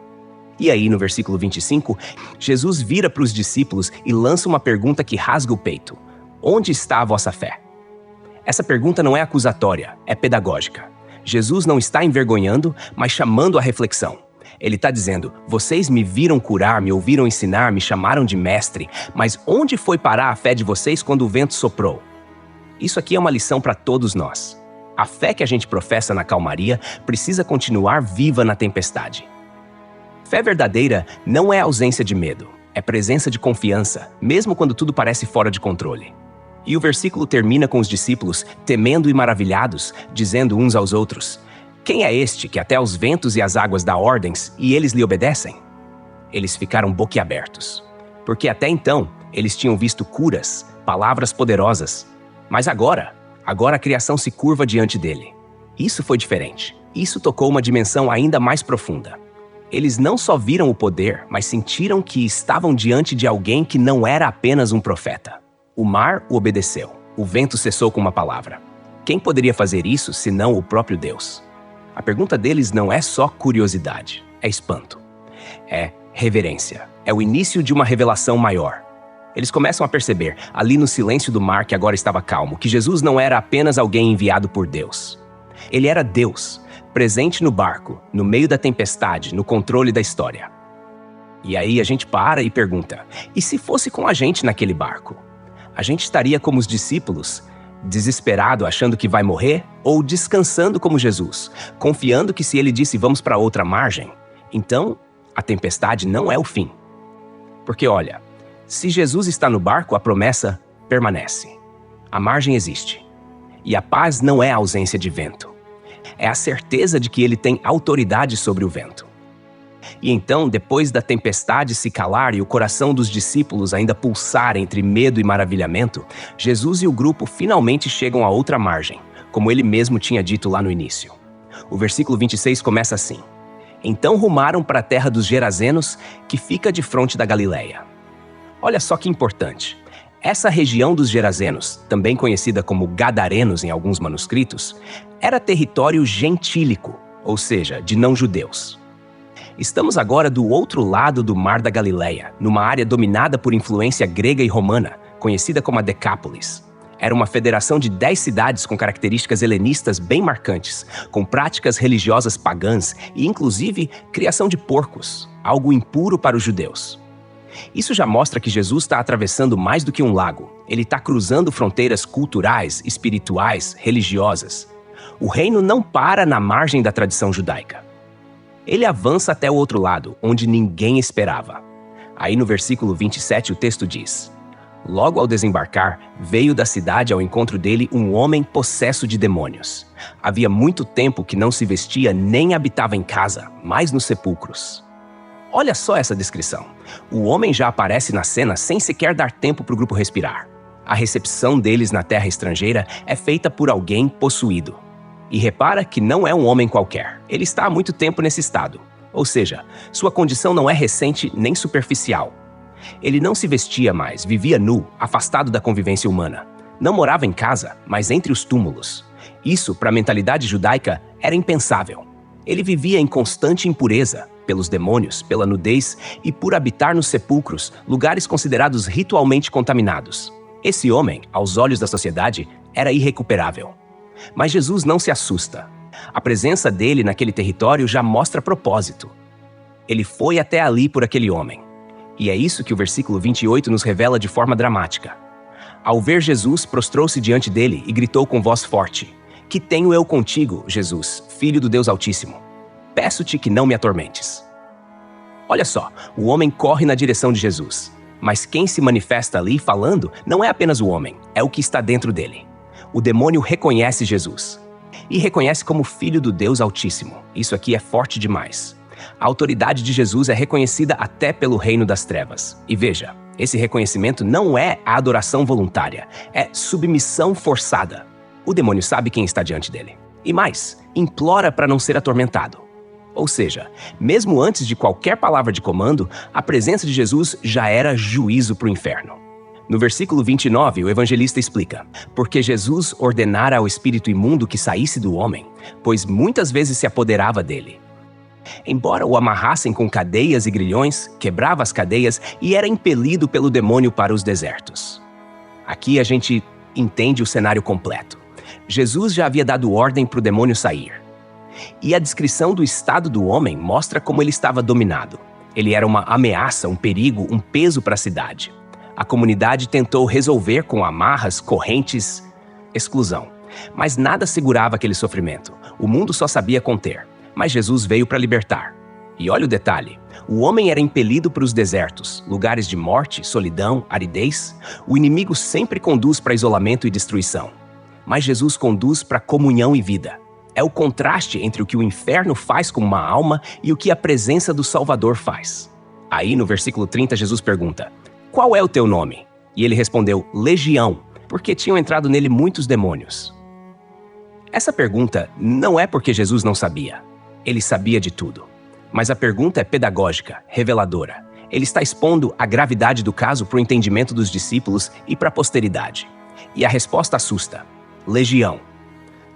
E aí, no versículo 25, Jesus vira para os discípulos e lança uma pergunta que rasga o peito. Onde está a vossa fé? Essa pergunta não é acusatória, é pedagógica. Jesus não está envergonhando, mas chamando a reflexão. Ele está dizendo, vocês me viram curar, me ouviram ensinar, me chamaram de mestre, mas onde foi parar a fé de vocês quando o vento soprou? Isso aqui é uma lição para todos nós. A fé que a gente professa na calmaria precisa continuar viva na tempestade. Fé verdadeira não é ausência de medo, é presença de confiança, mesmo quando tudo parece fora de controle. E o versículo termina com os discípulos temendo e maravilhados, dizendo uns aos outros, quem é este que até os ventos e as águas dá ordens e eles lhe obedecem? Eles ficaram boquiabertos, porque até então eles tinham visto curas, palavras poderosas. Mas agora a criação se curva diante dele. Isso foi diferente. Isso tocou uma dimensão ainda mais profunda. Eles não só viram o poder, mas sentiram que estavam diante de alguém que não era apenas um profeta. O mar o obedeceu. O vento cessou com uma palavra. Quem poderia fazer isso senão o próprio Deus? A pergunta deles não é só curiosidade, é espanto. É reverência. É o início de uma revelação maior. Eles começam a perceber, ali no silêncio do mar que agora estava calmo, que Jesus não era apenas alguém enviado por Deus. Ele era Deus, presente no barco, no meio da tempestade, no controle da história. E aí a gente para e pergunta, e se fosse com a gente naquele barco? A gente estaria como os discípulos, desesperado achando que vai morrer, ou descansando como Jesus, confiando que se ele disse vamos para outra margem, então a tempestade não é o fim. Porque olha, se Jesus está no barco, a promessa permanece. A margem existe. E a paz não é a ausência de vento. É a certeza de que ele tem autoridade sobre o vento. E então, depois da tempestade se calar e o coração dos discípulos ainda pulsar entre medo e maravilhamento, Jesus e o grupo finalmente chegam a outra margem, como ele mesmo tinha dito lá no início. O versículo 26 começa assim. Então rumaram para a terra dos Gerazenos, que fica de fronte da Galileia. Olha só que importante. Essa região dos Gerazenos, também conhecida como Gadarenos em alguns manuscritos, era território gentílico, ou seja, de não-judeus. Estamos agora do outro lado do Mar da Galileia, numa área dominada por influência grega e romana, conhecida como a Decápolis. Era uma federação de 10 cidades com características helenistas bem marcantes, com práticas religiosas pagãs e, inclusive, criação de porcos, algo impuro para os judeus. Isso já mostra que Jesus está atravessando mais do que um lago. Ele está cruzando fronteiras culturais, espirituais, religiosas. O reino não para na margem da tradição judaica. Ele avança até o outro lado, onde ninguém esperava. Aí no versículo 27 o texto diz: logo ao desembarcar, veio da cidade ao encontro dele um homem possesso de demônios. Havia muito tempo que não se vestia nem habitava em casa, mas nos sepulcros. Olha só essa descrição. O homem já aparece na cena sem sequer dar tempo para o grupo respirar. A recepção deles na terra estrangeira é feita por alguém possuído. E repara que não é um homem qualquer. Ele está há muito tempo nesse estado. Ou seja, sua condição não é recente nem superficial. Ele não se vestia mais, vivia nu, afastado da convivência humana. Não morava em casa, mas entre os túmulos. Isso, para a mentalidade judaica, era impensável. Ele vivia em constante impureza, pelos demônios, pela nudez e por habitar nos sepulcros, lugares considerados ritualmente contaminados. Esse homem, aos olhos da sociedade, era irrecuperável. Mas Jesus não se assusta. A presença dele naquele território já mostra propósito. Ele foi até ali por aquele homem. E é isso que o versículo 28 nos revela de forma dramática. Ao ver Jesus, prostrou-se diante dele e gritou com voz forte: que tenho eu contigo, Jesus, Filho do Deus Altíssimo? Peço-te que não me atormentes. Olha só, o homem corre na direção de Jesus. Mas quem se manifesta ali falando não é apenas o homem, é o que está dentro dele. O demônio reconhece Jesus. E reconhece como Filho do Deus Altíssimo. Isso aqui é forte demais. A autoridade de Jesus é reconhecida até pelo reino das trevas. E veja, esse reconhecimento não é a adoração voluntária, é submissão forçada. O demônio sabe quem está diante dele. E mais, implora para não ser atormentado. Ou seja, mesmo antes de qualquer palavra de comando, a presença de Jesus já era juízo para o inferno. No versículo 29, o evangelista explica: porque Jesus ordenara ao espírito imundo que saísse do homem, pois muitas vezes se apoderava dele. Embora o amarrassem com cadeias e grilhões, quebrava as cadeias e era impelido pelo demônio para os desertos. Aqui a gente entende o cenário completo. Jesus já havia dado ordem para o demônio sair. E a descrição do estado do homem mostra como ele estava dominado. Ele era uma ameaça, um perigo, um peso para a cidade. A comunidade tentou resolver com amarras, correntes, exclusão. Mas nada segurava aquele sofrimento. O mundo só sabia conter. Mas Jesus veio para libertar. E olha o detalhe: o homem era impelido para os desertos, lugares de morte, solidão, aridez. O inimigo sempre conduz para isolamento e destruição. Mas Jesus conduz para comunhão e vida. É o contraste entre o que o inferno faz com uma alma e o que a presença do Salvador faz. Aí, no versículo 30, Jesus pergunta: qual é o teu nome? E ele respondeu: Legião, porque tinham entrado nele muitos demônios. Essa pergunta não é porque Jesus não sabia. Ele sabia de tudo. Mas a pergunta é pedagógica, reveladora. Ele está expondo a gravidade do caso para o entendimento dos discípulos e para a posteridade. E a resposta assusta: legião.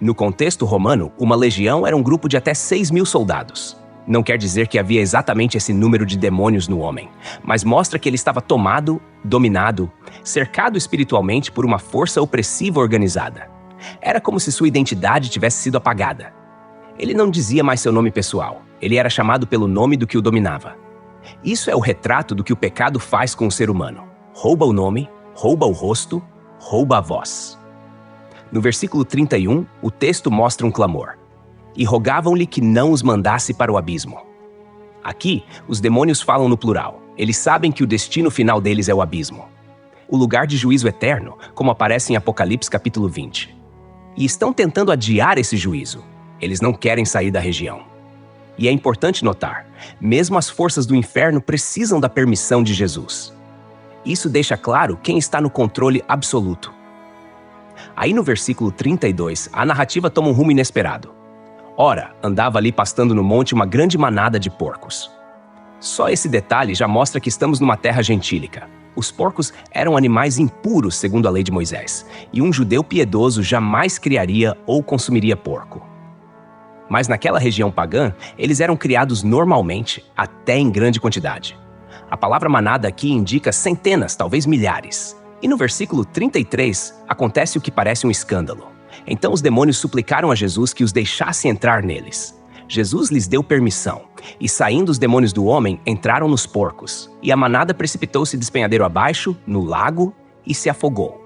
No contexto romano, uma legião era um grupo de até 6.000 soldados. Não quer dizer que havia exatamente esse número de demônios no homem, mas mostra que ele estava tomado, dominado, cercado espiritualmente por uma força opressiva organizada. Era como se sua identidade tivesse sido apagada. Ele não dizia mais seu nome pessoal, ele era chamado pelo nome do que o dominava. Isso é o retrato do que o pecado faz com o ser humano. Rouba o nome, rouba o rosto, rouba a voz. No versículo 31, o texto mostra um clamor: e rogavam-lhe que não os mandasse para o abismo. Aqui, os demônios falam no plural. Eles sabem que o destino final deles é o abismo, o lugar de juízo eterno, como aparece em Apocalipse capítulo 20. E estão tentando adiar esse juízo. Eles não querem sair da região. E é importante notar, mesmo as forças do inferno precisam da permissão de Jesus. Isso deixa claro quem está no controle absoluto. Aí no versículo 32, a narrativa toma um rumo inesperado. Ora, andava ali pastando no monte uma grande manada de porcos. Só esse detalhe já mostra que estamos numa terra gentílica. Os porcos eram animais impuros segundo a lei de Moisés, e um judeu piedoso jamais criaria ou consumiria porco. Mas naquela região pagã, eles eram criados normalmente, até em grande quantidade. A palavra manada aqui indica centenas, talvez milhares. E no versículo 33, acontece o que parece um escândalo. Então os demônios suplicaram a Jesus que os deixasse entrar neles. Jesus lhes deu permissão, e saindo os demônios do homem, entraram nos porcos, e a manada precipitou-se despenhadeiro abaixo, no lago, e se afogou.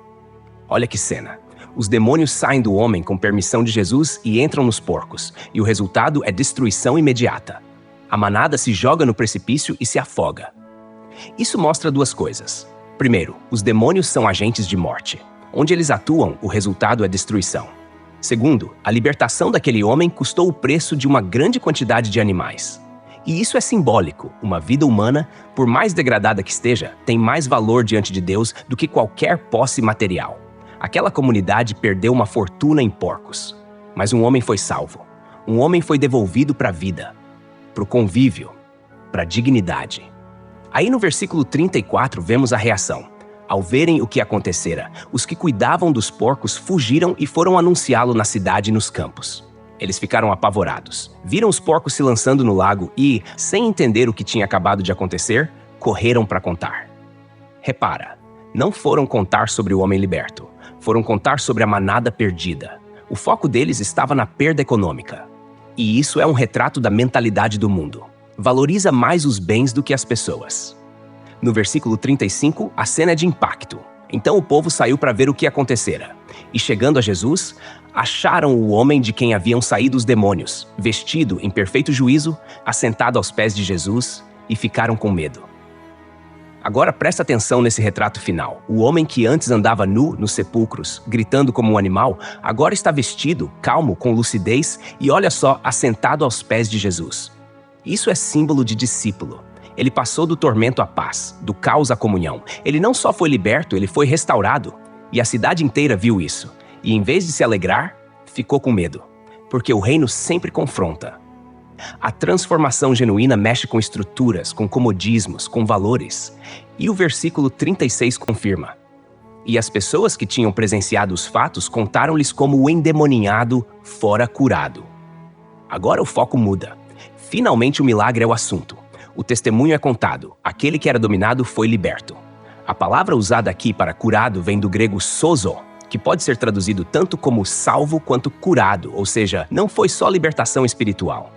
Olha que cena! Os demônios saem do homem com permissão de Jesus e entram nos porcos, e o resultado é destruição imediata. A manada se joga no precipício e se afoga. Isso mostra duas coisas. Primeiro, os demônios são agentes de morte. Onde eles atuam, o resultado é destruição. Segundo, a libertação daquele homem custou o preço de uma grande quantidade de animais. E isso é simbólico. Uma vida humana, por mais degradada que esteja, tem mais valor diante de Deus do que qualquer posse material. Aquela comunidade perdeu uma fortuna em porcos. Mas um homem foi salvo. Um homem foi devolvido para a vida, para o convívio, para a dignidade. Aí no versículo 34 vemos a reação. Ao verem o que acontecera, os que cuidavam dos porcos fugiram e foram anunciá-lo na cidade e nos campos. Eles ficaram apavorados. Viram os porcos se lançando no lago e, sem entender o que tinha acabado de acontecer, correram para contar. Repara, não foram contar sobre o homem liberto. Foram contar sobre a manada perdida. O foco deles estava na perda econômica. E isso é um retrato da mentalidade do mundo. Valoriza mais os bens do que as pessoas. No versículo 35, a cena é de impacto. Então o povo saiu para ver o que acontecera. E chegando a Jesus, acharam o homem de quem haviam saído os demônios, vestido em perfeito juízo, assentado aos pés de Jesus, e ficaram com medo. Agora presta atenção nesse retrato final. O homem que antes andava nu nos sepulcros, gritando como um animal, agora está vestido, calmo, com lucidez e olha só, assentado aos pés de Jesus. Isso é símbolo de discípulo. Ele passou do tormento à paz, do caos à comunhão. Ele não só foi liberto, ele foi restaurado. E a cidade inteira viu isso. E em vez de se alegrar, ficou com medo. Porque o reino sempre confronta. A transformação genuína mexe com estruturas, com comodismos, com valores. E o versículo 36 confirma. E as pessoas que tinham presenciado os fatos contaram-lhes como o endemoninhado fora curado. Agora o foco muda. Finalmente o milagre é o assunto. O testemunho é contado. Aquele que era dominado foi liberto. A palavra usada aqui para curado vem do grego sozo, que pode ser traduzido tanto como salvo quanto curado, ou seja, não foi só libertação espiritual.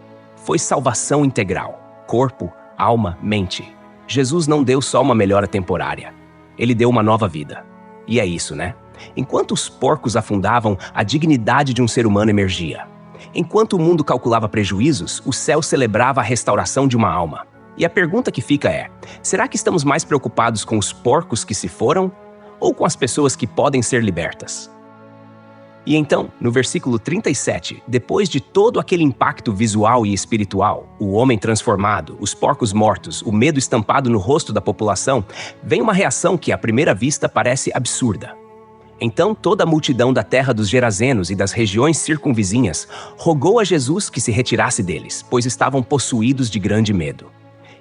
Foi salvação integral, corpo, alma, mente. Jesus não deu só uma melhora temporária. Ele deu uma nova vida. E é isso, né? Enquanto os porcos afundavam, a dignidade de um ser humano emergia. Enquanto o mundo calculava prejuízos, o céu celebrava a restauração de uma alma. E a pergunta que fica é, será que estamos mais preocupados com os porcos que se foram ou com as pessoas que podem ser libertas? E então, no versículo 37, depois de todo aquele impacto visual e espiritual, o homem transformado, os porcos mortos, o medo estampado no rosto da população, vem uma reação que à primeira vista parece absurda. Então toda a multidão da terra dos Gerazenos e das regiões circunvizinhas rogou a Jesus que se retirasse deles, pois estavam possuídos de grande medo.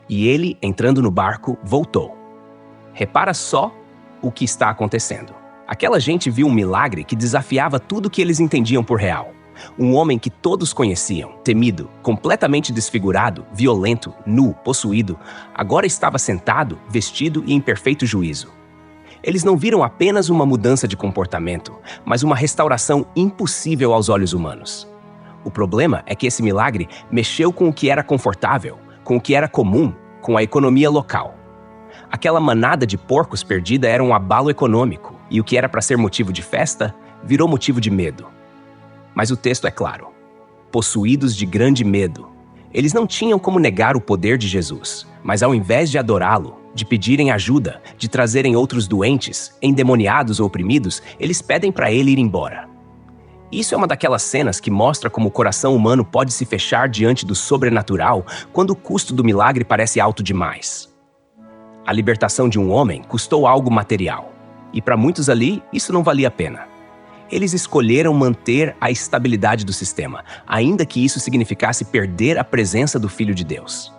E ele, entrando no barco, voltou. Repara só o que está acontecendo. Aquela gente viu um milagre que desafiava tudo que eles entendiam por real. Um homem que todos conheciam, temido, completamente desfigurado, violento, nu, possuído, agora estava sentado, vestido e em perfeito juízo. Eles não viram apenas uma mudança de comportamento, mas uma restauração impossível aos olhos humanos. O problema é que esse milagre mexeu com o que era confortável, com o que era comum, com a economia local. Aquela manada de porcos perdida era um abalo econômico, e o que era para ser motivo de festa, virou motivo de medo. Mas o texto é claro. Possuídos de grande medo. Eles não tinham como negar o poder de Jesus, mas ao invés de adorá-lo, de pedirem ajuda, de trazerem outros doentes, endemoniados ou oprimidos, eles pedem para ele ir embora. Isso é uma daquelas cenas que mostra como o coração humano pode se fechar diante do sobrenatural quando o custo do milagre parece alto demais. A libertação de um homem custou algo material, e para muitos ali isso não valia a pena. Eles escolheram manter a estabilidade do sistema, ainda que isso significasse perder a presença do Filho de Deus.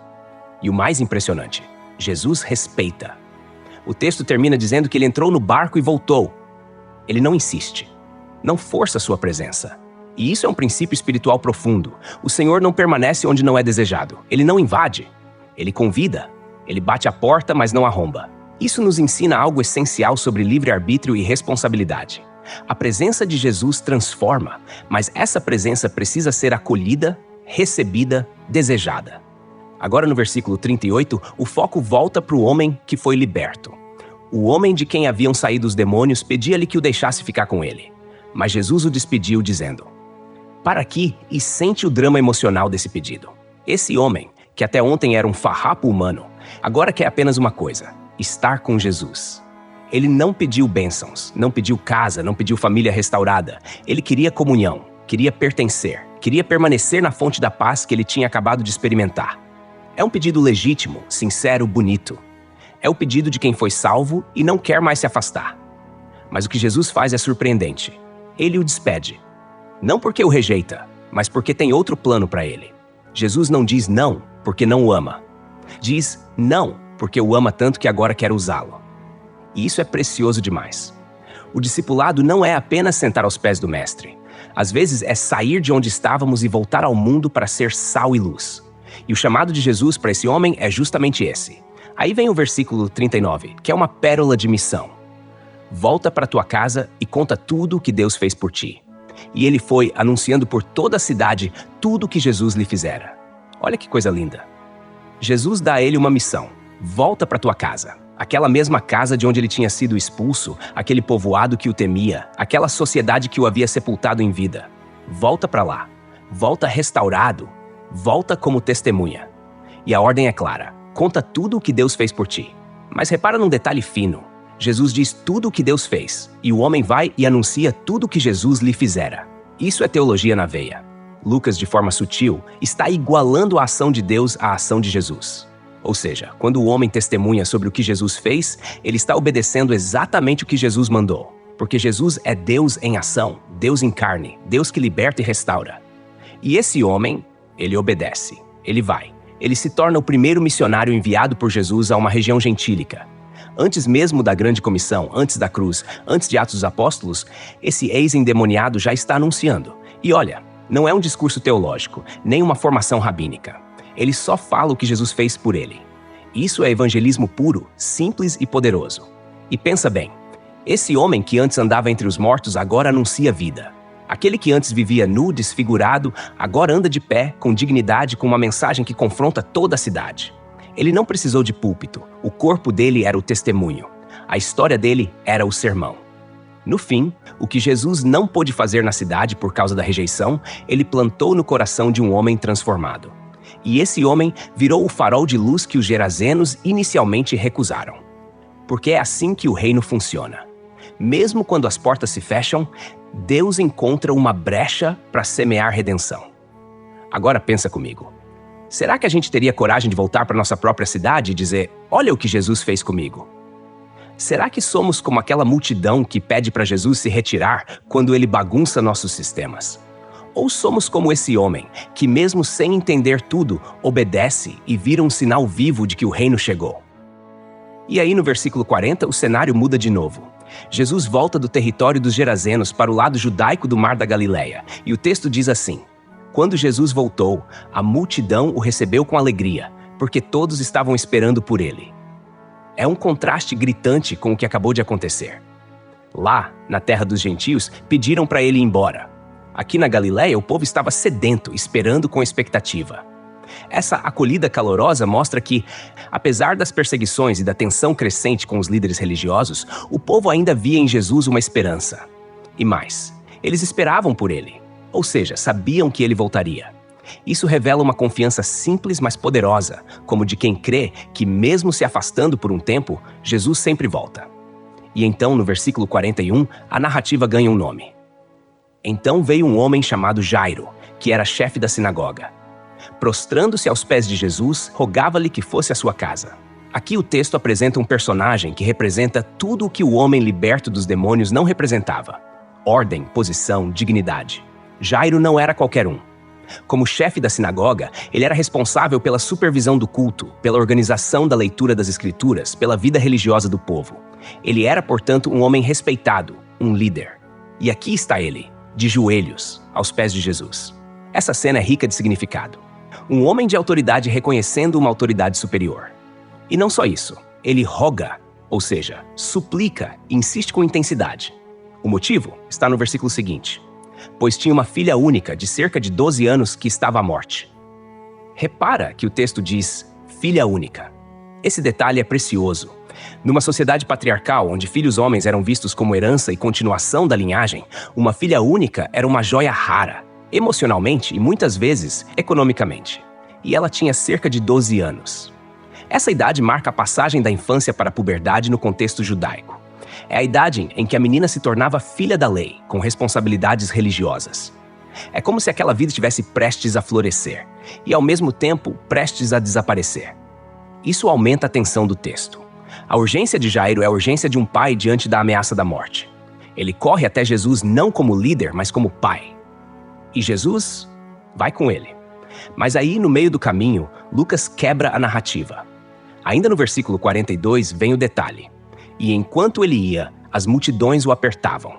E o mais impressionante, Jesus respeita. O texto termina dizendo que ele entrou no barco e voltou. Ele não insiste, não força sua presença. E isso é um princípio espiritual profundo. O Senhor não permanece onde não é desejado. Ele não invade. Ele convida. Ele bate a porta, mas não arromba. Isso nos ensina algo essencial sobre livre-arbítrio e responsabilidade. A presença de Jesus transforma, mas essa presença precisa ser acolhida, recebida, desejada. Agora no versículo 38, o foco volta para o homem que foi liberto. O homem de quem haviam saído os demônios pedia-lhe que o deixasse ficar com ele. Mas Jesus o despediu, dizendo: para aqui e sente o drama emocional desse pedido. Esse homem, que até ontem era um farrapo humano, agora quer apenas uma coisa: estar com Jesus. Ele não pediu bênçãos, não pediu casa, não pediu família restaurada. Ele queria comunhão, queria pertencer, queria permanecer na fonte da paz que ele tinha acabado de experimentar. É um pedido legítimo, sincero, bonito. É o pedido de quem foi salvo e não quer mais se afastar. Mas o que Jesus faz é surpreendente. Ele o despede. Não porque o rejeita, mas porque tem outro plano para ele. Jesus não diz não porque não o ama. Diz não porque o ama tanto que agora quer usá-lo. E isso é precioso demais. O discipulado não é apenas sentar aos pés do Mestre. Às vezes é sair de onde estávamos e voltar ao mundo para ser sal e luz. E o chamado de Jesus para esse homem é justamente esse. Aí vem o versículo 39, que é uma pérola de missão. Volta para tua casa e conta tudo o que Deus fez por ti. E ele foi anunciando por toda a cidade tudo o que Jesus lhe fizera. Olha que coisa linda. Jesus dá a ele uma missão. Volta para tua casa. Aquela mesma casa de onde ele tinha sido expulso, aquele povoado que o temia, aquela sociedade que o havia sepultado em vida. Volta para lá. Volta restaurado. Volta como testemunha. E a ordem é clara. Conta tudo o que Deus fez por ti. Mas repara num detalhe fino. Jesus diz tudo o que Deus fez, e o homem vai e anuncia tudo o que Jesus lhe fizera. Isso é teologia na veia. Lucas, de forma sutil, está igualando a ação de Deus à ação de Jesus. Ou seja, quando o homem testemunha sobre o que Jesus fez, ele está obedecendo exatamente o que Jesus mandou. Porque Jesus é Deus em ação, Deus em carne, Deus que liberta e restaura. E esse homem, ele obedece, ele vai. Ele se torna o primeiro missionário enviado por Jesus a uma região gentílica. Antes mesmo da grande comissão, antes da cruz, antes de Atos dos Apóstolos, esse ex-endemoniado já está anunciando. E olha, não é um discurso teológico, nem uma formação rabínica. Ele só fala o que Jesus fez por ele. Isso é evangelismo puro, simples e poderoso. E pensa bem, esse homem que antes andava entre os mortos agora anuncia vida. Aquele que antes vivia nu, desfigurado, agora anda de pé, com dignidade, com uma mensagem que confronta toda a cidade. Ele não precisou de púlpito, o corpo dele era o testemunho. A história dele era o sermão. No fim, o que Jesus não pôde fazer na cidade por causa da rejeição, ele plantou no coração de um homem transformado. E esse homem virou o farol de luz que os gerazenos inicialmente recusaram. Porque é assim que o reino funciona. Mesmo quando as portas se fecham, Deus encontra uma brecha para semear redenção. Agora pensa comigo. Será que a gente teria coragem de voltar para nossa própria cidade e dizer: olha o que Jesus fez comigo? Será que somos como aquela multidão que pede para Jesus se retirar quando ele bagunça nossos sistemas? Ou somos como esse homem, que mesmo sem entender tudo, obedece e vira um sinal vivo de que o reino chegou? E aí no versículo 40 o cenário muda de novo. Jesus volta do território dos gerazenos para o lado judaico do Mar da Galileia, e o texto diz assim: quando Jesus voltou, a multidão o recebeu com alegria, porque todos estavam esperando por ele. É um contraste gritante com o que acabou de acontecer. Lá, na terra dos gentios, pediram para ele ir embora. Aqui na Galileia, o povo estava sedento, esperando com expectativa. Essa acolhida calorosa mostra que, apesar das perseguições e da tensão crescente com os líderes religiosos, o povo ainda via em Jesus uma esperança. E mais, eles esperavam por ele. Ou seja, sabiam que ele voltaria. Isso revela uma confiança simples, mas poderosa, como de quem crê que, mesmo se afastando por um tempo, Jesus sempre volta. E então, no versículo 41, a narrativa ganha um nome. Então veio um homem chamado Jairo, que era chefe da sinagoga. Prostrando-se aos pés de Jesus, rogava-lhe que fosse à sua casa. Aqui o texto apresenta um personagem que representa tudo o que o homem liberto dos demônios não representava: ordem, posição, dignidade. Jairo não era qualquer um. Como chefe da sinagoga, ele era responsável pela supervisão do culto, pela organização da leitura das escrituras, pela vida religiosa do povo. Ele era, portanto, um homem respeitado, um líder. E aqui está ele, de joelhos, aos pés de Jesus. Essa cena é rica de significado. Um homem de autoridade reconhecendo uma autoridade superior. E não só isso, ele roga, ou seja, suplica e insiste com intensidade. O motivo está no versículo seguinte: pois tinha uma filha única de cerca de 12 anos que estava à morte. Repara que o texto diz filha única. Esse detalhe é precioso, Numa sociedade patriarcal, onde filhos homens eram vistos como herança e continuação da linhagem, uma filha única era uma joia rara, emocionalmente e muitas vezes economicamente. E ela tinha cerca de 12 anos. Essa idade marca a passagem da infância para a puberdade no contexto judaico. É a idade em que a menina se tornava filha da lei, com responsabilidades religiosas. É como se aquela vida estivesse prestes a florescer e, ao mesmo tempo, prestes a desaparecer. Isso aumenta a tensão do texto. A urgência de Jairo é a urgência de um pai diante da ameaça da morte. Ele corre até Jesus não como líder, mas como pai. E Jesus vai com ele. Mas aí, no meio do caminho, Lucas quebra a narrativa. Ainda no versículo 42 vem o detalhe. E enquanto ele ia, as multidões o apertavam.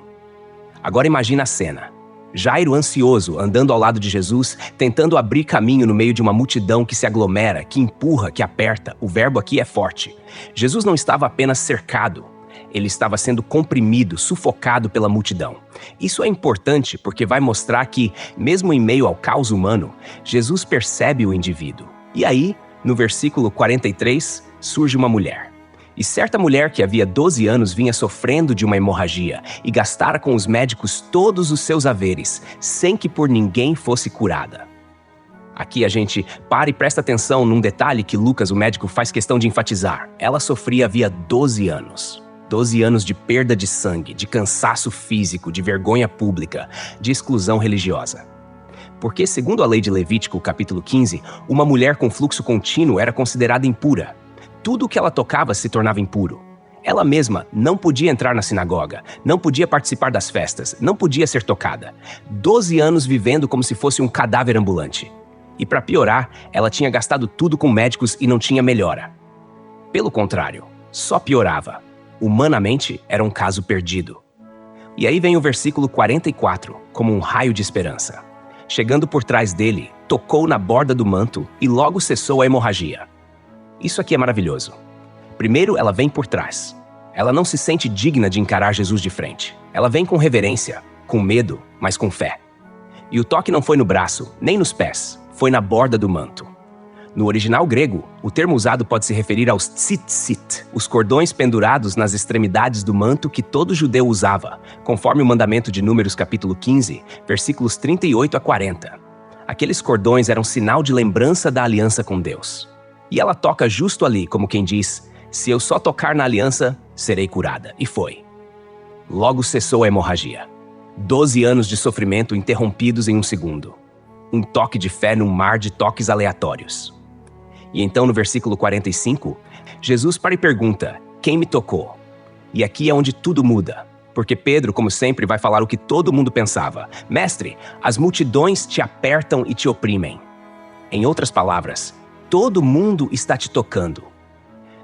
Agora imagina a cena. Jairo ansioso, andando ao lado de Jesus, tentando abrir caminho no meio de uma multidão que se aglomera, que empurra, que aperta. O verbo aqui é forte. Jesus não estava apenas cercado. Ele estava sendo comprimido, sufocado pela multidão. Isso é importante porque vai mostrar que, mesmo em meio ao caos humano, Jesus percebe o indivíduo. E aí, no versículo 43, surge uma mulher. E certa mulher que havia 12 anos vinha sofrendo de uma hemorragia e gastara com os médicos todos os seus haveres, sem que por ninguém fosse curada. Aqui a gente para e presta atenção num detalhe que Lucas, o médico, faz questão de enfatizar. Ela sofria havia 12 anos. 12 anos de perda de sangue, de cansaço físico, de vergonha pública, de exclusão religiosa. Porque, segundo a lei de Levítico, capítulo 15, uma mulher com fluxo contínuo era considerada impura. Tudo o que ela tocava se tornava impuro. Ela mesma não podia entrar na sinagoga, não podia participar das festas, não podia ser tocada. 12 anos vivendo como se fosse um cadáver ambulante. E para piorar, ela tinha gastado tudo com médicos e não tinha melhora. Pelo contrário, só piorava. Humanamente, era um caso perdido. E aí vem o versículo 44, como um raio de esperança. Chegando por trás dele, tocou na borda do manto e logo cessou a hemorragia. Isso aqui é maravilhoso. Primeiro, ela vem por trás. Ela não se sente digna de encarar Jesus de frente. Ela vem com reverência, com medo, mas com fé. E o toque não foi no braço, nem nos pés, foi na borda do manto. No original grego, o termo usado pode se referir aos tzitzit, os cordões pendurados nas extremidades do manto que todo judeu usava, conforme o mandamento de Números capítulo 15, versículos 38 a 40. Aqueles cordões eram sinal de lembrança da aliança com Deus. E ela toca justo ali, como quem diz, se eu só tocar na aliança, serei curada. E foi. Logo cessou a hemorragia. 12 anos de sofrimento interrompidos em um segundo. Um toque de fé num mar de toques aleatórios. E então, no versículo 45, Jesus para e pergunta, quem me tocou? E aqui é onde tudo muda, porque Pedro, como sempre, vai falar o que todo mundo pensava. Mestre, as multidões te apertam e te oprimem. Em outras palavras, todo mundo está te tocando.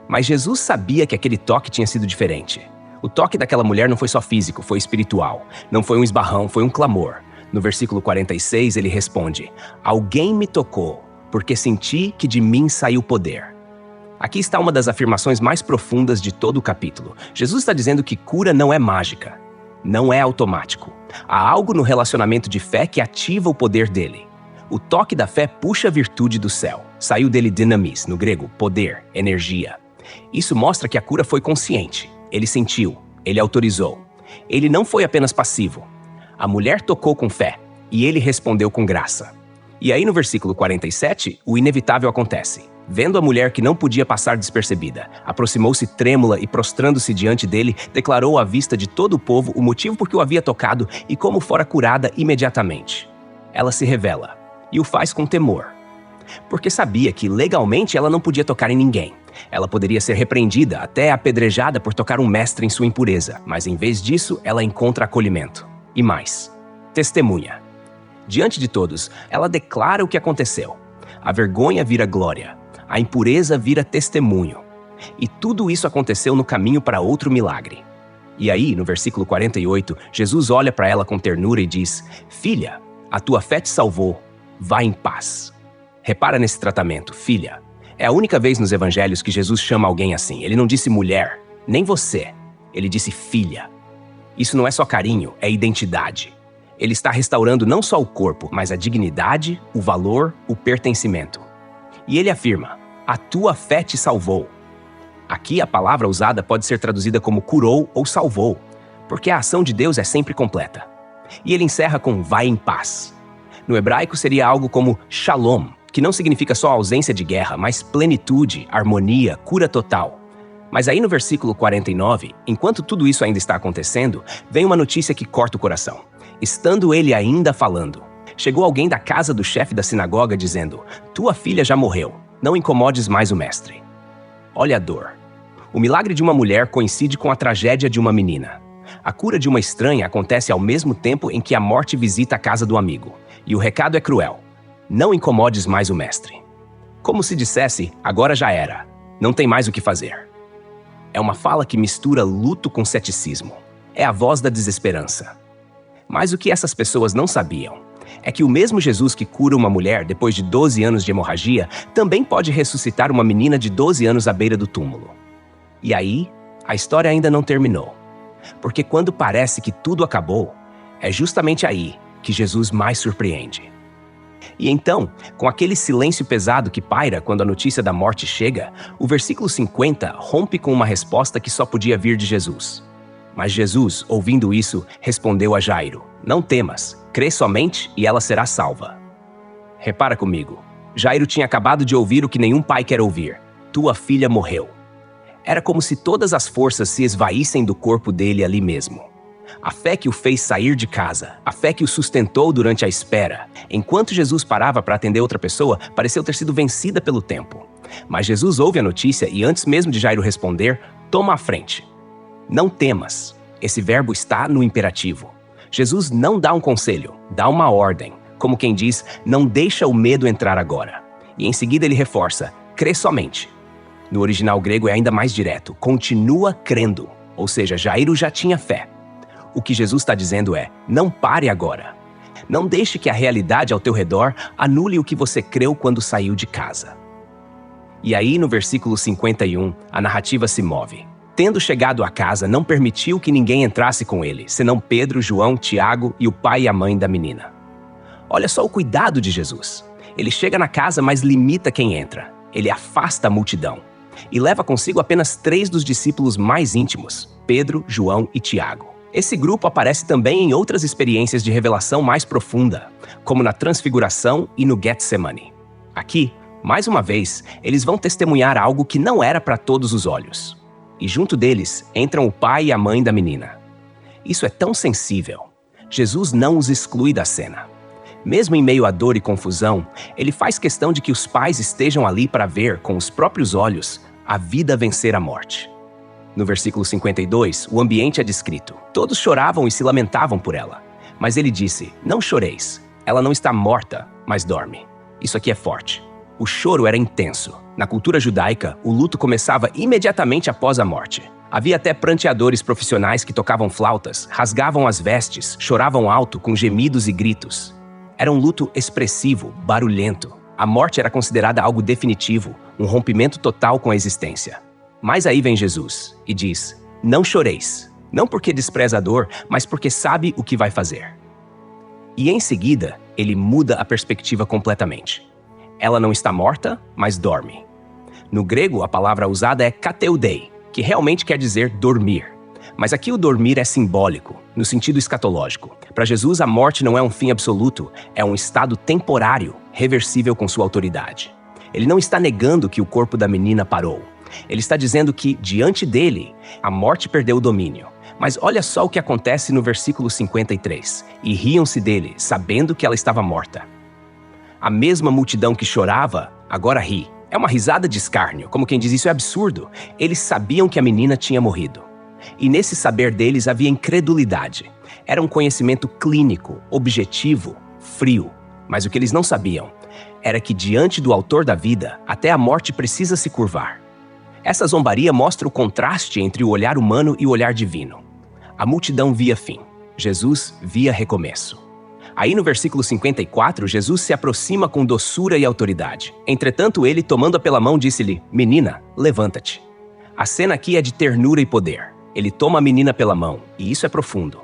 Mas Jesus sabia que aquele toque tinha sido diferente. O toque daquela mulher não foi só físico, foi espiritual. Não foi um esbarrão, foi um clamor. No versículo 46, ele responde, alguém me tocou, porque senti que de mim saiu poder. Aqui está uma das afirmações mais profundas de todo o capítulo. Jesus está dizendo que cura não é mágica, não é automático. Há algo no relacionamento de fé que ativa o poder dele. O toque da fé puxa a virtude do céu. Saiu dele dynamis, no grego, poder, energia. Isso mostra que a cura foi consciente. Ele sentiu, ele autorizou. Ele não foi apenas passivo. A mulher tocou com fé e ele respondeu com graça. E aí no versículo 47, o inevitável acontece. Vendo a mulher que não podia passar despercebida, aproximou-se trêmula e prostrando-se diante dele, declarou à vista de todo o povo o motivo por que o havia tocado e como fora curada imediatamente. Ela se revela e o faz com temor, porque sabia que legalmente ela não podia tocar em ninguém. Ela poderia ser repreendida, até apedrejada por tocar um mestre em sua impureza, mas em vez disso, ela encontra acolhimento. E mais, testemunha. Diante de todos, ela declara o que aconteceu. A vergonha vira glória, a impureza vira testemunho. E tudo isso aconteceu no caminho para outro milagre. E aí, no versículo 48, Jesus olha para ela com ternura e diz, filha, a tua fé te salvou, vá em paz. Repara nesse tratamento, filha. É a única vez nos evangelhos que Jesus chama alguém assim. Ele não disse mulher, nem você. Ele disse filha. Isso não é só carinho, é identidade. Ele está restaurando não só o corpo, mas a dignidade, o valor, o pertencimento. E ele afirma, a tua fé te salvou. Aqui a palavra usada pode ser traduzida como curou ou salvou, porque a ação de Deus é sempre completa. E ele encerra com vai em paz. No hebraico seria algo como shalom, que não significa só ausência de guerra, mas plenitude, harmonia, cura total. Mas aí no versículo 49, enquanto tudo isso ainda está acontecendo, vem uma notícia que corta o coração. Estando ele ainda falando, chegou alguém da casa do chefe da sinagoga dizendo: tua filha já morreu, não incomodes mais o mestre. Olha a dor. O milagre de uma mulher coincide com a tragédia de uma menina. A cura de uma estranha acontece ao mesmo tempo em que a morte visita a casa do amigo. E o recado é cruel: não incomodes mais o mestre. Como se dissesse, agora já era, não tem mais o que fazer. É uma fala que mistura luto com ceticismo. É a voz da desesperança. Mas o que essas pessoas não sabiam é que o mesmo Jesus que cura uma mulher depois de 12 anos de hemorragia também pode ressuscitar uma menina de 12 anos à beira do túmulo. E aí, a história ainda não terminou. Porque quando parece que tudo acabou, é justamente aí que Jesus mais surpreende. E então, com aquele silêncio pesado que paira quando a notícia da morte chega, o versículo 50 rompe com uma resposta que só podia vir de Jesus. Mas Jesus, ouvindo isso, respondeu a Jairo: não temas, crê somente e ela será salva. Repara comigo, Jairo tinha acabado de ouvir o que nenhum pai quer ouvir: tua filha morreu. Era como se todas as forças se esvaíssem do corpo dele ali mesmo. A fé que o fez sair de casa, a fé que o sustentou durante a espera, enquanto Jesus parava para atender outra pessoa, pareceu ter sido vencida pelo tempo. Mas Jesus ouve a notícia e antes mesmo de Jairo responder, toma a frente. Não temas. Esse verbo está no imperativo. Jesus não dá um conselho, dá uma ordem, como quem diz, não deixa o medo entrar agora. E em seguida ele reforça, crê somente. No original grego é ainda mais direto, continua crendo, ou seja, Jairo já tinha fé. O que Jesus está dizendo é, não pare agora. Não deixe que a realidade ao teu redor anule o que você creu quando saiu de casa. E aí, no versículo 51, a narrativa se move. Tendo chegado à casa, não permitiu que ninguém entrasse com ele, senão Pedro, João, Tiago e o pai e a mãe da menina. Olha só o cuidado de Jesus. Ele chega na casa, mas limita quem entra. Ele afasta a multidão. E leva consigo apenas 3 dos discípulos mais íntimos, Pedro, João e Tiago. Esse grupo aparece também em outras experiências de revelação mais profunda, como na Transfiguração e no Getsemane. Aqui, mais uma vez, eles vão testemunhar algo que não era para todos os olhos. E junto deles entram o pai e a mãe da menina. Isso é tão sensível. Jesus não os exclui da cena. Mesmo em meio à dor e confusão, ele faz questão de que os pais estejam ali para ver, com os próprios olhos, a vida vencer a morte. No versículo 52, o ambiente é descrito. Todos choravam e se lamentavam por ela. Mas ele disse, não choreis. Ela não está morta, mas dorme. Isso aqui é forte. O choro era intenso. Na cultura judaica, o luto começava imediatamente após a morte. Havia até pranteadores profissionais que tocavam flautas, rasgavam as vestes, choravam alto com gemidos e gritos. Era um luto expressivo, barulhento. A morte era considerada algo definitivo, um rompimento total com a existência. Mas aí vem Jesus e diz, não choreis, não porque despreza a dor, mas porque sabe o que vai fazer. E em seguida, ele muda a perspectiva completamente. Ela não está morta, mas dorme. No grego, a palavra usada é kateudei, que realmente quer dizer dormir. Mas aqui o dormir é simbólico, no sentido escatológico. Para Jesus, a morte não é um fim absoluto, é um estado temporário, reversível com sua autoridade. Ele não está negando que o corpo da menina parou. Ele está dizendo que, diante dele, a morte perdeu o domínio. Mas olha só o que acontece no versículo 53. E riam-se dele, sabendo que ela estava morta. A mesma multidão que chorava, agora ri. É uma risada de escárnio, como quem diz isso é absurdo. Eles sabiam que a menina tinha morrido. E nesse saber deles havia incredulidade. Era um conhecimento clínico, objetivo, frio. Mas o que eles não sabiam era que, diante do autor da vida, até a morte precisa se curvar. Essa zombaria mostra o contraste entre o olhar humano e o olhar divino. A multidão via fim. Jesus via recomeço. Aí no versículo 54, Jesus se aproxima com doçura e autoridade. Entretanto, ele, tomando-a pela mão, disse-lhe, menina, levanta-te. A cena aqui é de ternura e poder. Ele toma a menina pela mão, e isso é profundo.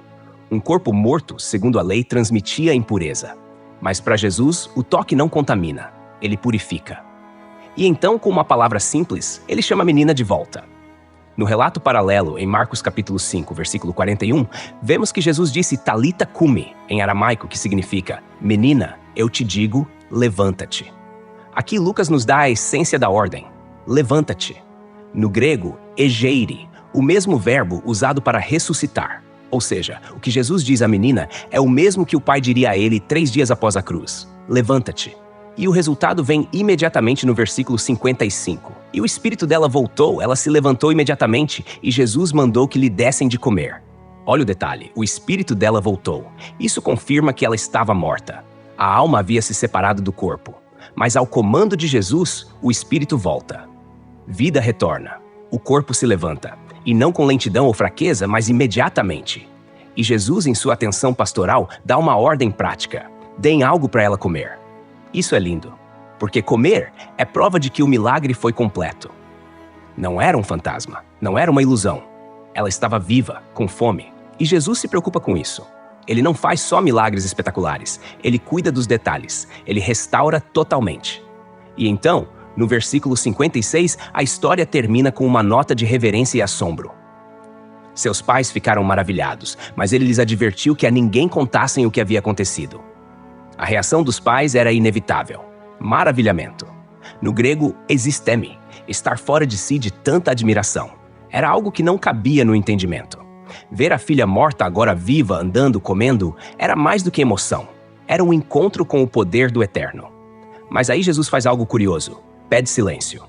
Um corpo morto, segundo a lei, transmitia impureza. Mas para Jesus, o toque não contamina, ele purifica. E então, com uma palavra simples, ele chama a menina de volta. No relato paralelo, em Marcos capítulo 5, versículo 41, vemos que Jesus disse Talita cumi, em aramaico, que significa menina, eu te digo, levanta-te. Aqui Lucas nos dá a essência da ordem, levanta-te. No grego, egeire, o mesmo verbo usado para ressuscitar. Ou seja, o que Jesus diz à menina é o mesmo que o pai diria a ele 3 dias após a cruz, levanta-te. E o resultado vem imediatamente no versículo 55. E o espírito dela voltou, ela se levantou imediatamente e Jesus mandou que lhe dessem de comer. Olha o detalhe, o espírito dela voltou. Isso confirma que ela estava morta. A alma havia se separado do corpo. Mas ao comando de Jesus, o espírito volta. Vida retorna. O corpo se levanta. E não com lentidão ou fraqueza, mas imediatamente. E Jesus, em sua atenção pastoral, dá uma ordem prática. Deem algo para ela comer. Isso é lindo, porque comer é prova de que o milagre foi completo. Não era um fantasma, não era uma ilusão. Ela estava viva, com fome. E Jesus se preocupa com isso. Ele não faz só milagres espetaculares, ele cuida dos detalhes, ele restaura totalmente. E então, no versículo 56, a história termina com uma nota de reverência e assombro. Seus pais ficaram maravilhados, mas ele lhes advertiu que a ninguém contassem o que havia acontecido. A reação dos pais era inevitável. Maravilhamento. No grego, existemi, estar fora de si de tanta admiração. Era algo que não cabia no entendimento. Ver a filha morta agora viva, andando, comendo, era mais do que emoção. Era um encontro com o poder do Eterno. Mas aí Jesus faz algo curioso. Pede silêncio.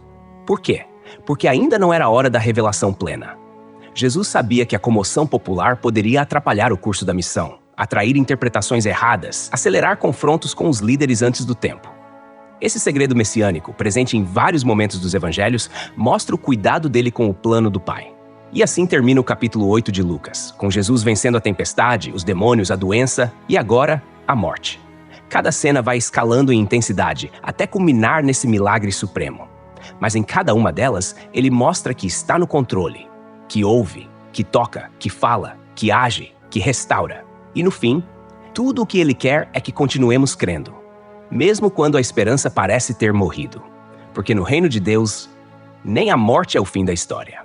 Por quê? Porque ainda não era a hora da revelação plena. Jesus sabia que a comoção popular poderia atrapalhar o curso da missão, atrair interpretações erradas, acelerar confrontos com os líderes antes do tempo. Esse segredo messiânico, presente em vários momentos dos evangelhos, mostra o cuidado dele com o plano do Pai. E assim termina o capítulo 8 de Lucas, com Jesus vencendo a tempestade, os demônios, a doença e agora, a morte. Cada cena vai escalando em intensidade, até culminar nesse milagre supremo. Mas em cada uma delas, ele mostra que está no controle, que ouve, que toca, que fala, que age, que restaura. E no fim, tudo o que ele quer é que continuemos crendo, mesmo quando a esperança parece ter morrido. Porque no reino de Deus, nem a morte é o fim da história.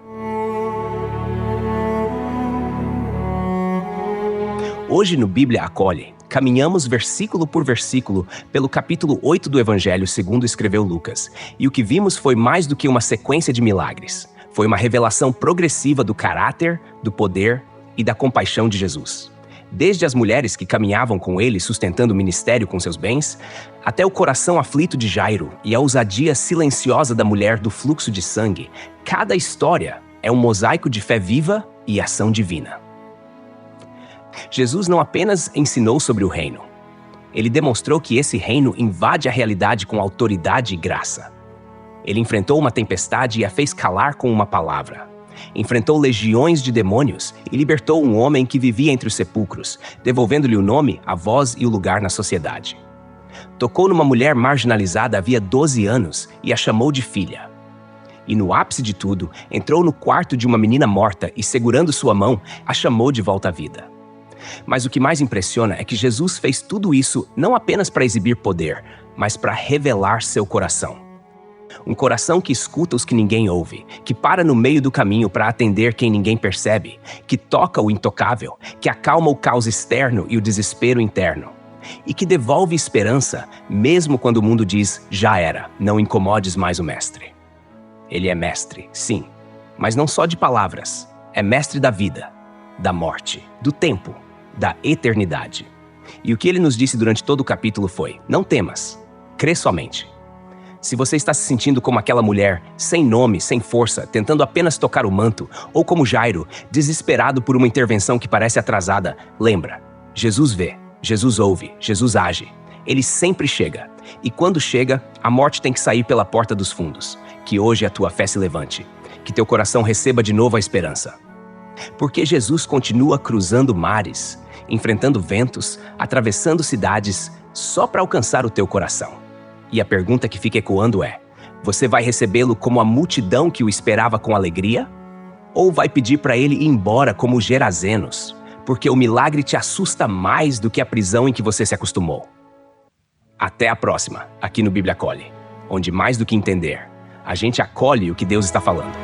Hoje no Bíblia Acolhe, caminhamos versículo por versículo pelo capítulo 8 do Evangelho segundo escreveu Lucas. E o que vimos foi mais do que uma sequência de milagres. Foi uma revelação progressiva do caráter, do poder e da compaixão de Jesus. Desde as mulheres que caminhavam com ele sustentando o ministério com seus bens, até o coração aflito de Jairo e a ousadia silenciosa da mulher do fluxo de sangue, cada história é um mosaico de fé viva e ação divina. Jesus não apenas ensinou sobre o reino, ele demonstrou que esse reino invade a realidade com autoridade e graça. Ele enfrentou uma tempestade e a fez calar com uma palavra. Enfrentou legiões de demônios e libertou um homem que vivia entre os sepulcros, devolvendo-lhe o nome, a voz e o lugar na sociedade. Tocou numa mulher marginalizada havia 12 anos e a chamou de filha. E no ápice de tudo, entrou no quarto de uma menina morta e, segurando sua mão, a chamou de volta à vida. Mas o que mais impressiona é que Jesus fez tudo isso não apenas para exibir poder, mas para revelar seu coração. Um coração que escuta os que ninguém ouve, que para no meio do caminho para atender quem ninguém percebe, que toca o intocável, que acalma o caos externo e o desespero interno, e que devolve esperança mesmo quando o mundo diz, já era, não incomodes mais o mestre. Ele é mestre, sim, mas não só de palavras, é mestre da vida, da morte, do tempo, da eternidade. E o que ele nos disse durante todo o capítulo foi, não temas, crê somente. Se você está se sentindo como aquela mulher, sem nome, sem força, tentando apenas tocar o manto, ou como Jairo, desesperado por uma intervenção que parece atrasada, lembra, Jesus vê, Jesus ouve, Jesus age. Ele sempre chega. E quando chega, a morte tem que sair pela porta dos fundos. Que hoje a tua fé se levante. Que teu coração receba de novo a esperança. Porque Jesus continua cruzando mares, enfrentando ventos, atravessando cidades, só para alcançar o teu coração. E a pergunta que fica ecoando é, você vai recebê-lo como a multidão que o esperava com alegria? Ou vai pedir para ele ir embora como os gerazenos, porque o milagre te assusta mais do que a prisão em que você se acostumou? Até a próxima, aqui no Bíblia Acolhe, onde mais do que entender, a gente acolhe o que Deus está falando.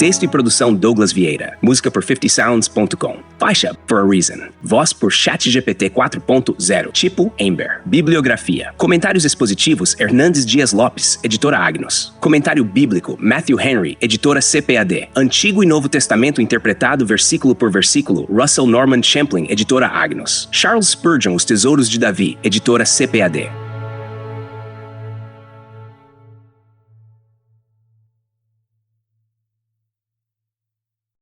Texto e produção Douglas Vieira. Música por 50sounds.com. Faixa For a Reason. Voz por ChatGPT 4.0. Tipo Ember. Bibliografia. Comentários expositivos Hernandes Dias Lopes, editora Agnos. Comentário bíblico Matthew Henry, editora CPAD. Antigo e Novo Testamento interpretado versículo por versículo Russell Norman Champlin, editora Agnos. Charles Spurgeon, Os Tesouros de Davi, editora CPAD.